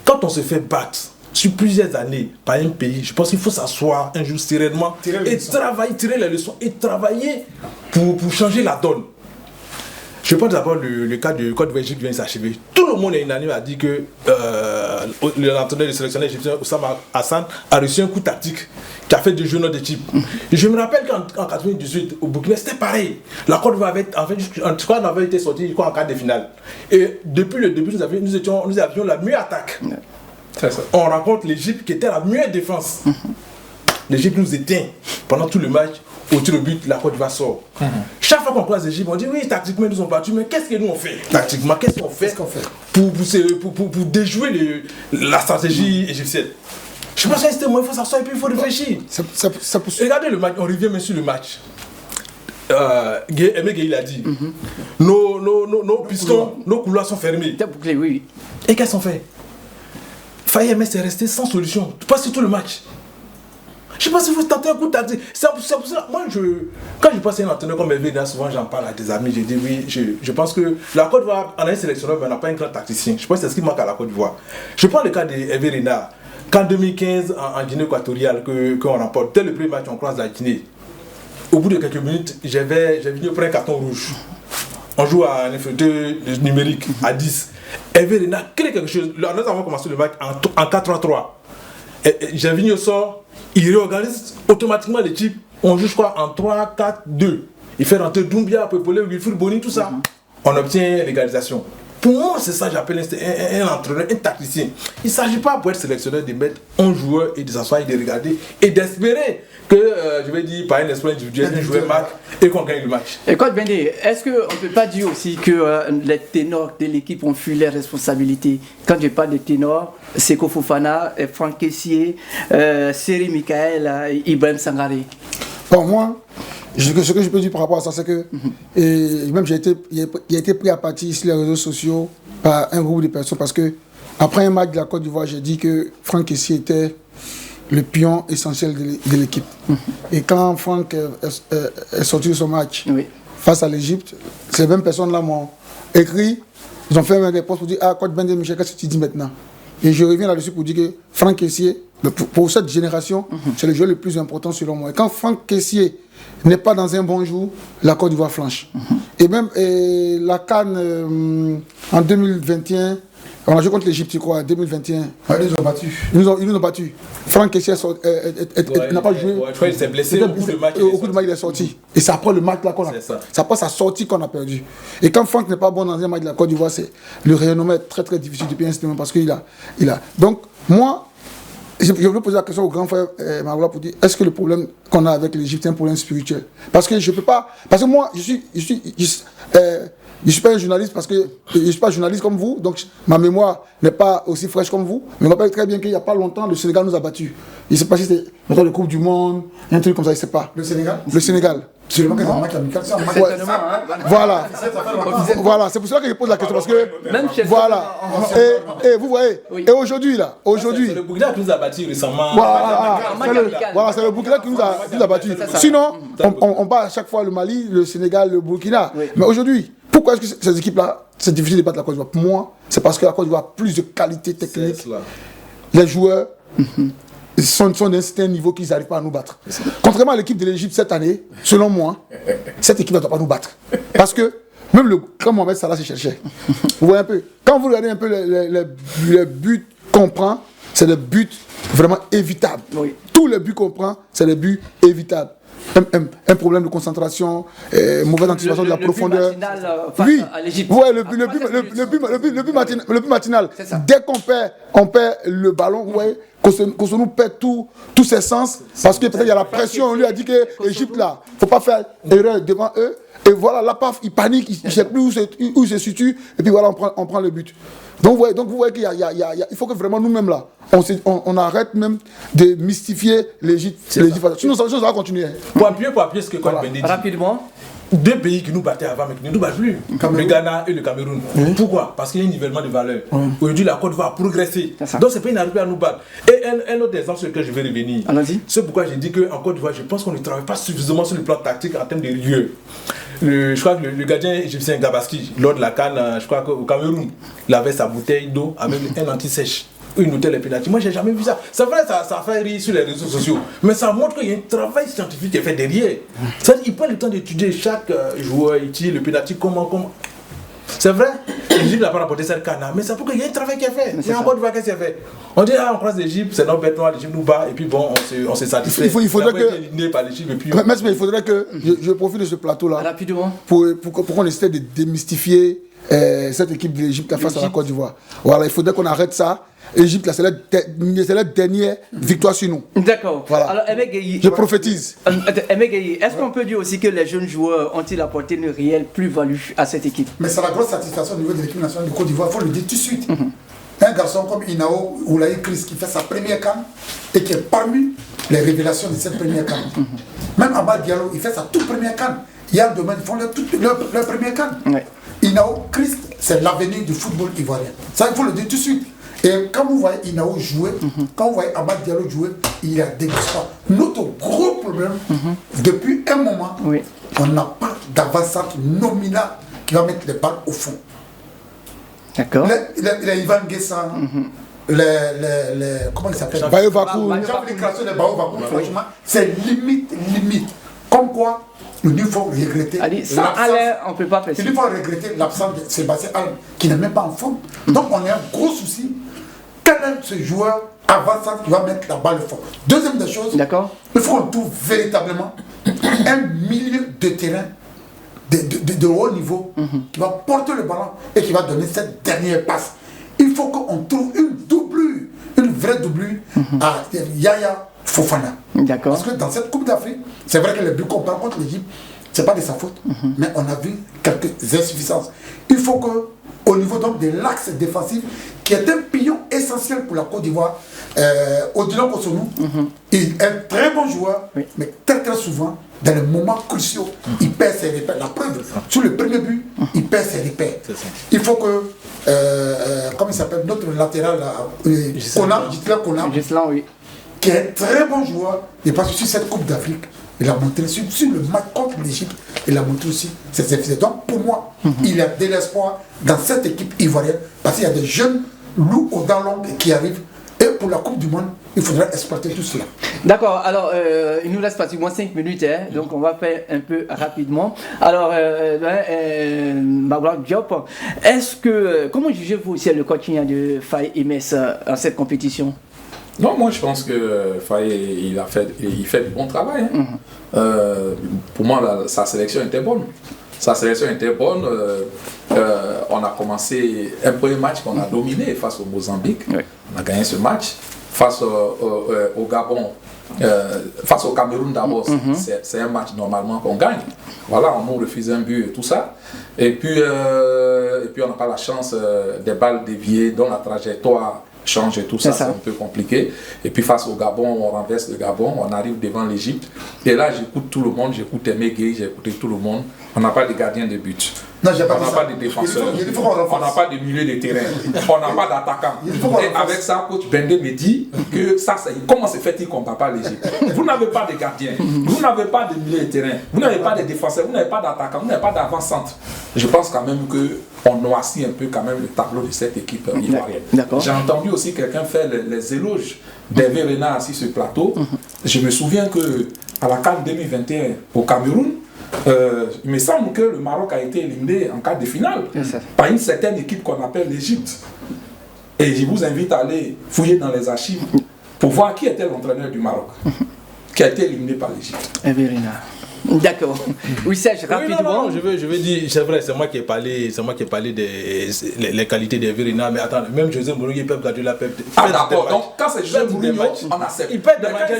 quand on se fait battre sur plusieurs années par un pays, je pense qu'il faut s'asseoir un jour sereinement et travailler, tirer les leçons et travailler pour changer la donne. Je pense d'abord le cas de Côte d'Ivoire vient de s'achever. Tout le monde est unanime à dire que l'entraîneur du sélectionneur égyptien Oussama Hassan a reçu un coup tactique qui a fait du jeu notre équipe. Et je me rappelle qu'en 1998 au Burkina c'était pareil. La Côte d'Ivoire avait on avait été sorti en quart de finale. Et depuis le début nous avions la meilleure attaque. On rencontre l'Égypte qui était la meilleure défense. L'Égypte nous éteint pendant tout le match. Au tir au but, la Côte d'Ivoire sort. Chaque fois qu'on croise l'Égypte, on dit oui, tactiquement ils nous ont battus, mais qu'est-ce que nous on fait? Tactiquement, qu'est-ce qu'on fait pour déjouer la stratégie égyptienne? Je pense que c'était moi, il faut s'asseoir et puis il faut réfléchir. Regardez le match, on revient même sur le match. Aimé Gueye l'a dit. Nos pistons, nos couloirs sont fermés. Oui. Et qu'est-ce qu'on fait? Faye Mess est resté sans solution, pas sur tout le match. Je pense qu'il faut tenter un coup tactique. C'est pour ça, moi, quand je pense à un entraîneur comme Hervé Renard, souvent j'en parle à des amis, je dis oui, je pense que la Côte d'Ivoire, on a un sélectionneur, mais on n'a pas un grand tacticien. Je pense que c'est ce qui manque à la Côte d'Ivoire. Je prends le cas d'Hervé Renard. Qu'en 2015, en Guinée équatoriale, qu'on remporte, dès le premier match, on croise la Guinée. Au bout de quelques minutes, j'ai venu prendre un carton rouge. On joue à un inférieur numérique, à 10. Hervé Renard crée quelque chose. Nous avons commencé le match en 4-3-3. J'ai venu au sort. Il réorganise automatiquement l'équipe. On joue, je crois, en 3-4-2. Il fait rentrer Doumbia, Pepole, Wilfried Boni, tout ça. On obtient l'égalisation. Pour moi, c'est ça que j'appelle un entraîneur, un tacticien. Il ne s'agit pas pour être sélectionneur de mettre un joueur et de s'asseoir et de regarder et d'espérer que, je vais dire, par un espoir individuel, un joueur marque et qu'on gagne le match. Et Coach Bendé, est-ce qu'on ne peut pas dire aussi que les ténors de l'équipe ont fui leurs responsabilités? Quand je parle de ténors, Seko Fofana, Franck Kessié, Seri Michael, Ibrahim Sangaré. Bon, moi, ce que je peux dire par rapport à ça, c'est que et même il a été pris à partie sur les réseaux sociaux par un groupe de personnes parce que après un match de la Côte d'Ivoire, j'ai dit que Franck Kessié était le pion essentiel de l'équipe. Et quand Franck est sorti de son match face à l'Égypte, ces mêmes personnes-là m'ont écrit, ils ont fait un des posts pour dire ah, Coach Bendé Michel, qu'est-ce que tu dis maintenant? Et je reviens là-dessus pour dire que Franck Kessié, pour cette génération, c'est le joueur le plus important selon moi. Et quand Franck Kessié n'est pas dans un bon jour, la Côte d'Ivoire flanche. Et même la CAN en 2021, on a joué contre l'Égypte, quoi, en 2021. Ils nous ont battus. Ils nous ont battus. Franck Kessié n'a pas joué. Je crois qu'il s'est blessé au coup de match. Au coup de match, il est sorti. Et c'est après le match là qu'on a. C'est après sa sortie qu'on a perdu. Et quand Franck n'est pas bon dans un match de la Côte d'Ivoire, le rayonnement est très très difficile depuis un certain moment parce qu'il a. Donc, moi, je voulais poser la question au grand frère Maroula pour dire est-ce que le problème qu'on a avec l'Égypte est un problème spirituel? Parce que je peux pas. Parce que moi, je suis pas un journaliste parce que je suis pas journaliste comme vous, donc ma mémoire n'est pas aussi fraîche comme vous. Mais on rappelle très bien qu'il n'y a pas longtemps, le Sénégal nous a battus. Je ne sais pas si c'était le Coupe du Monde, un truc comme ça, je ne sais pas. Le Sénégal? Le Sénégal. C'est le match amical, c'est un match Voilà, c'est pour cela que je pose la question parce que voilà. Et vous voyez, et aujourd'hui là, c'est le Burkina qui nous a battus récemment. Voilà, c'est le Burkina qui nous a battus. Sinon, on bat à chaque fois le Mali, le Sénégal, le Burkina. Mais aujourd'hui, pourquoi est-ce que ces équipes-là, c'est difficile de battre la Côte d'Ivoire? Pour moi, c'est parce que la Côte d'Ivoire a plus de qualité technique. Les joueurs sont d'un certain niveau qu'ils n'arrivent pas à nous battre. Contrairement à l'équipe de l'Égypte cette année, selon moi, cette équipe ne doit pas nous battre. Parce que même quand Mohamed Salah se cherchait, vous voyez un peu, quand vous regardez un peu les buts qu'on prend, c'est des buts vraiment évitables. Tous les buts qu'on prend, c'est des buts évitables. Un problème de concentration, mauvaise anticipation de la profondeur. Oui, ouais, le but matinal. Dès qu'on perd le ballon, ouais, qu'on nous perd tous ses sens, parce que peut-être il y a la pression, on lui a dit que l'Égypte là, il ne faut pas faire erreur devant eux. Et voilà, là, paf, il panique, il ne sait plus où il se situe, et puis voilà, on prend le but. Donc vous voyez qu'il il faut que vraiment nous-mêmes là, on arrête même de mystifier l'Égypte. Sinon, ça va continuer. Pour appuyer ce que Coach Bendé dit. Rapidement. Deux pays qui nous battaient avant, mais qui ne nous battent plus. Le Ghana et le Cameroun. Pourquoi? Parce qu'il y a un nivellement de valeur. Aujourd'hui, la Côte d'Ivoire a progressé. Donc ces pays n'arrivent pas à nous battre. Et un autre exemple sur lequel je vais revenir. C'est pourquoi j'ai dit qu'en Côte d'Ivoire, je pense qu'on ne travaille pas suffisamment sur le plan tactique en termes de rigueur. Je crois que le gardien égyptien Gabaski, lors de la CAN, je crois qu'au Cameroun, il avait sa bouteille d'eau avec un anti-sèche. Une notait les pénaltys. Moi, j'ai jamais vu ça. C'est vrai, ça fait rire sur les réseaux sociaux. Mais ça montre qu'il y a un travail scientifique qui est fait derrière. C'est-à-dire qu'il prend le temps d'étudier chaque joueur, étudier le pénalty, comment. C'est vrai, l'Égypte n'a pas rapporté cette canne, mais c'est pour qu'il y ait un travail qui est fait. Mais encore une fois, qu'est-ce qui est fait? On dit, on croise l'Égypte, c'est nos bêtes noires, l'Égypte nous bat, et puis bon, on s'est satisfait. Il faudrait que. Mais il faudrait que. Je profite de ce plateau-là. Rapidement. Pour qu'on essaie de démystifier cette équipe de l'Égypte face à la Côte d'Ivoire. Voilà, il faudrait qu'on arrête ça. L'Égypte, c'est la dernière victoire sur nous. D'accord. Voilà. Alors, je prophétise. Est-ce qu'on peut dire aussi que les jeunes joueurs ont-ils apporté une réelle plus-value à cette équipe? Mais c'est la grosse satisfaction au niveau de l'équipe nationale de Côte d'Ivoire, il faut le dire tout de suite. Un garçon comme Inao Oulaye Chris qui fait sa première CAN et qui est parmi les révélations de cette première CAN. Même Abad Diallo, il fait sa toute première CAN. Il y a un domaine, ils font leur première CAN. Inao Chris, c'est l'avenir du football ivoirien. Ça, il faut le dire tout de suite. Et quand vous voyez Inao jouer, quand vous voyez Abad Diallo jouer, il a dégusté. Notre gros problème, depuis un moment, on n'a pas d'avancante nominale qui va mettre les balles au fond. D'accord. Les Ivan Guessan, comment il s'appelle? Bayovakou. Franchement, c'est limite. Comme quoi, il faut regretter. On peut pas faire ça. Il faut regretter l'absence de Sébastien Alm, qui n'est même pas en forme. Donc on a un gros souci. Quel est ce joueur avançant qui va mettre la balle au fond? Deuxième des choses, il faut qu'on trouve véritablement un milieu de terrain de haut niveau, qui va porter le ballon et qui va donner cette dernière passe. Il faut qu'on trouve une doublure, une vraie doublure à Yaya Fofana. Parce que dans cette Coupe d'Afrique, c'est vrai que les buts qu'on prend contre l'Égypte, ce n'est pas de sa faute, mais on a vu quelques insuffisances. Il faut que, au niveau donc de l'axe défensif, qui est un pilier essentiel pour la Côte d'Ivoire, Odilon Kosonou, il est un très bon joueur, mais très souvent, dans les moments cruciaux, il perd ses repères. La preuve, sur le premier but, il perd ses repères. Il faut que, comment il s'appelle, notre latéral, Konam, qui est un très bon joueur, et parce que sur cette Coupe d'Afrique, il a montré sur le match contre l'Égypte, il a montré aussi ses efficaces. Donc pour moi, il y a de l'espoir dans cette équipe ivoirienne, parce qu'il y a des jeunes loups aux dents longues qui arrivent. Et pour la Coupe du Monde, il faudra exploiter tout cela. D'accord, alors il nous reste pratiquement 5 minutes, donc on va faire un peu rapidement. Alors, Magloire Diop, comment jugez-vous aussi le coaching de Faye Emess en cette compétition? Non, moi je pense que Faye, il fait du bon travail. Pour moi, sa sélection était bonne. On a commencé un premier match qu'on a dominé face au Mozambique. On a gagné ce match. Face au Gabon, face au Cameroun d'abord, c'est un match normalement qu'on gagne. Voilà, on nous refuse un but et tout ça. Et puis on n'a pas la chance des balles déviées dont la trajectoire change et tout ça, c'est un peu compliqué. Et puis face au Gabon, on renverse le Gabon, on arrive devant l'Égypte. Et là, j'écoute tout le monde, j'écoute Aimé Gueye, j'ai écouté tout le monde. On n'a pas de gardien de but. On n'a pas de défenseur. On n'a pas de milieu de terrain. On n'a pas d'attaquant. Et avec ça, coach Bendé me dit que ça, comment se fait-il qu'on ne bat pas l'Égypte? Vous n'avez pas de gardien, vous n'avez pas de milieu de terrain, vous n'avez pas de défenseur, vous n'avez pas d'attaquant, vous n'avez pas d'avant-centre. Je pense quand même qu'on noircit un peu quand même le tableau de cette équipe ivoirienne. J'ai entendu aussi quelqu'un faire les éloges d'Hervé Renard sur ce plateau. Je me souviens qu'à la CAN 2021 au Cameroun, il me semble que le Maroc a été éliminé en quart de finale par une certaine équipe qu'on appelle l'Égypte. Et je vous invite à aller fouiller dans les archives pour voir qui était l'entraîneur du Maroc, qui a été éliminé par l'Égypte. D'accord. Oui, Serge, rapidement. Non, je veux dire, c'est vrai, c'est moi qui ai parlé des les qualités des Verina, mais attends, même José Mourinho, Pep Guardiola, Ah d'accord, donc quand c'est José Mourinho, on accepte. Il perd des matchs.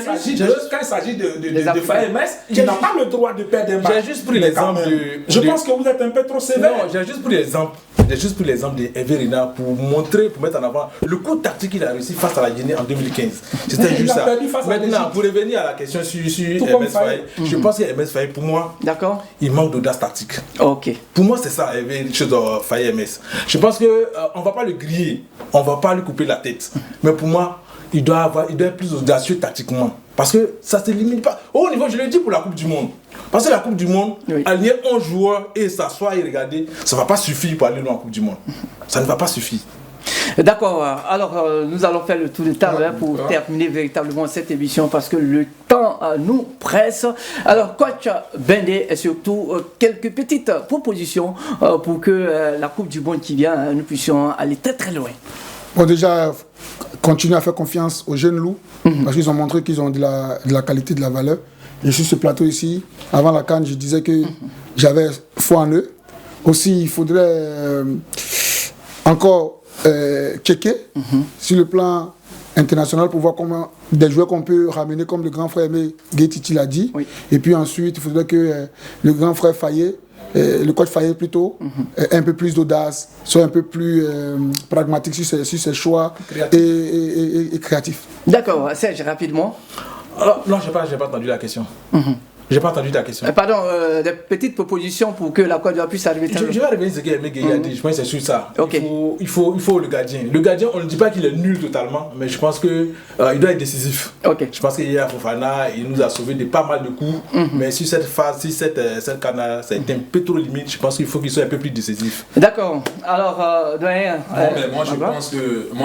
Quand il s'agit de Faye Emess, il n'a pas le droit de perdre un match. J'ai juste pris l'exemple Je pense que vous êtes un peu trop sévère. Non, j'ai juste pris l'exemple de Everina pour montrer, pour mettre en avant le coup tactique qu'il a réussi face à la Guinée en 2015. C'était juste ça. Maintenant, pour revenir à la question sur MS Faye, je pense que MS Faye, pour moi, il manque d'audace tactique. Pour moi, c'est ça, Faye MS. Je pense qu'on ne va pas le griller, on ne va pas lui couper la tête. Mais pour moi, il doit être plus audacieux tactiquement. Parce que ça ne se limite pas. Au niveau, je le dis pour la Coupe du Monde. Parce que la Coupe du Monde, aligner 11 joueurs et s'asseoir et regarder, ça ne va pas suffire pour aller dans la Coupe du Monde. Ça ne va pas suffire. D'accord, alors nous allons faire le tour de table pour terminer véritablement cette émission parce que le temps nous presse. Alors coach Bendé et surtout quelques petites propositions pour que la Coupe du Monde qui vient, nous puissions aller très très loin. Bon, déjà, continuer à faire confiance aux jeunes loups parce qu'ils ont montré qu'ils ont de la qualité, de la valeur. Et sur ce plateau ici, avant la CAN, je disais que j'avais foi en eux. Aussi, il faudrait encore checker sur le plan international pour voir comment des joueurs qu'on peut ramener comme le grand frère Aimé Gueye l'a dit. Et puis ensuite, il faudrait que le grand frère Faye, le coach Faye plutôt, ait un peu plus d'audace, soit un peu plus pragmatique sur ses choix et créatif. D'accord, Serge, rapidement. Alors, non, je n'ai pas entendu la question. J'ai pas entendu ta question. Pardon, des petites propositions pour que la Côte d'Ivoire puisse arriver. Je vais revenir sur ce qu'Aimé Gueye a dit. Je pense que c'est sur ça. Il faut le gardien. Le gardien, on ne dit pas qu'il est nul totalement, mais je pense qu'il doit être décisif. Je pense qu'il y a Fofana, il nous a sauvé de pas mal de coups. Mais sur cette phase, si cette canard, ça a été un peu trop limite, je pense qu'il faut qu'il soit un peu plus décisif. D'accord. Alors, doyen. Moi,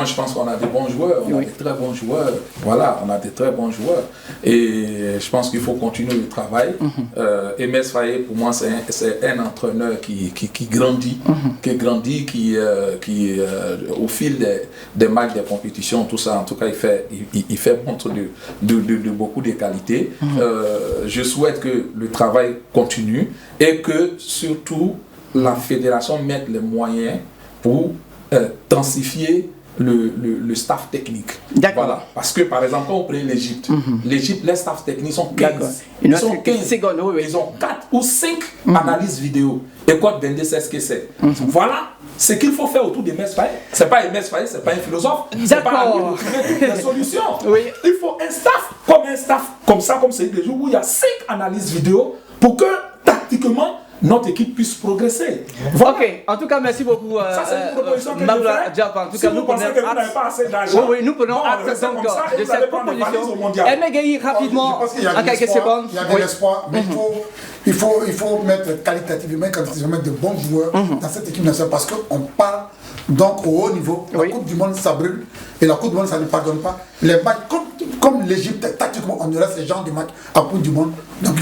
je pense qu'on a des bons joueurs. On a des très bons joueurs. Voilà, on a des très bons joueurs. Et je pense qu'il faut continuer le travail travail. MS Faye, pour moi, c'est un entraîneur qui grandit, qui au fil des matchs, des compétitions, tout ça, en tout cas, il fait montre de beaucoup de qualités. Je souhaite que le travail continue et que surtout la fédération mette les moyens pour densifier le staff technique. Voilà. Parce que par exemple, quand on prend l'Égypte, l'Égypte, les staffs techniques sont 15. Ils sont 15. Ils ont 4 ou 5 analyses vidéo. Et quoi Bende sait ce que c'est. Voilà ce qu'il faut faire autour de MS Faye. Ce n'est pas MS Faye, ce n'est pas un philosophe. C'est pas des solutions. Il faut un staff comme ça, comme c'est des jours où il y a 5 analyses vidéo pour que tactiquement notre équipe puisse progresser. Voilà. Ok, en tout cas, merci beaucoup. Ça, c'est une proposition que je fais. En tout cas, nous pensez que vous n'avez pas assez d'argent. Oui, nous prenons acte de cette proposition. Emegueyi, rapidement, en quelques secondes. Il y a de l'espoir, mais il faut mettre qualitativement de bons joueurs dans cette équipe nationale parce qu'on parle donc au haut niveau. La Coupe du Monde, ça brûle. Et la Coupe du Monde, ça ne pardonne pas. Les matchs, comme l'Égypte, tactiquement, on reste les gens du match à Coupe du Monde.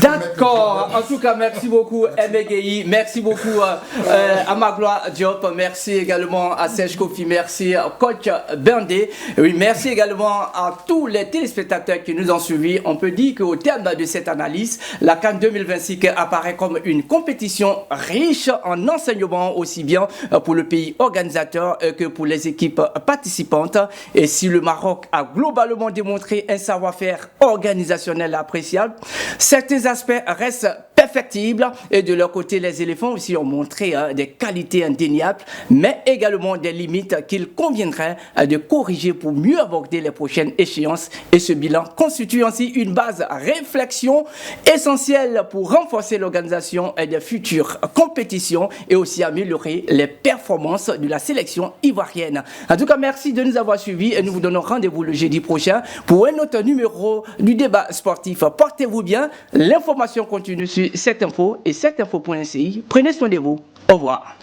D'accord. En tout cas, merci beaucoup, Emegueyi. Merci beaucoup à Magloire Diop. Merci également à Serge Kofi. Merci à coach Bendé. Oui, merci également à tous les téléspectateurs qui nous ont suivis. On peut dire qu'au terme de cette analyse, la CAN 2026 apparaît comme une compétition riche en enseignements, aussi bien pour le pays organisateur que pour les équipes participantes. Et si le Maroc a globalement démontré un savoir-faire organisationnel appréciable, certains aspects restent perfectibles et de leur côté, les éléphants aussi ont montré des qualités indéniables, mais également des limites qu'il conviendrait de corriger pour mieux aborder les prochaines échéances. Et ce bilan constitue ainsi une base à réflexion essentielle pour renforcer l'organisation des futures compétitions et aussi améliorer les performances de la sélection ivoirienne. En tout cas, merci de nous avoir suivis et nous vous donnons rendez-vous le jeudi prochain pour un autre numéro du débat sportif. Portez-vous bien, l'information continue sur cette info et cette info.ci. Prenez soin de vous. Au revoir.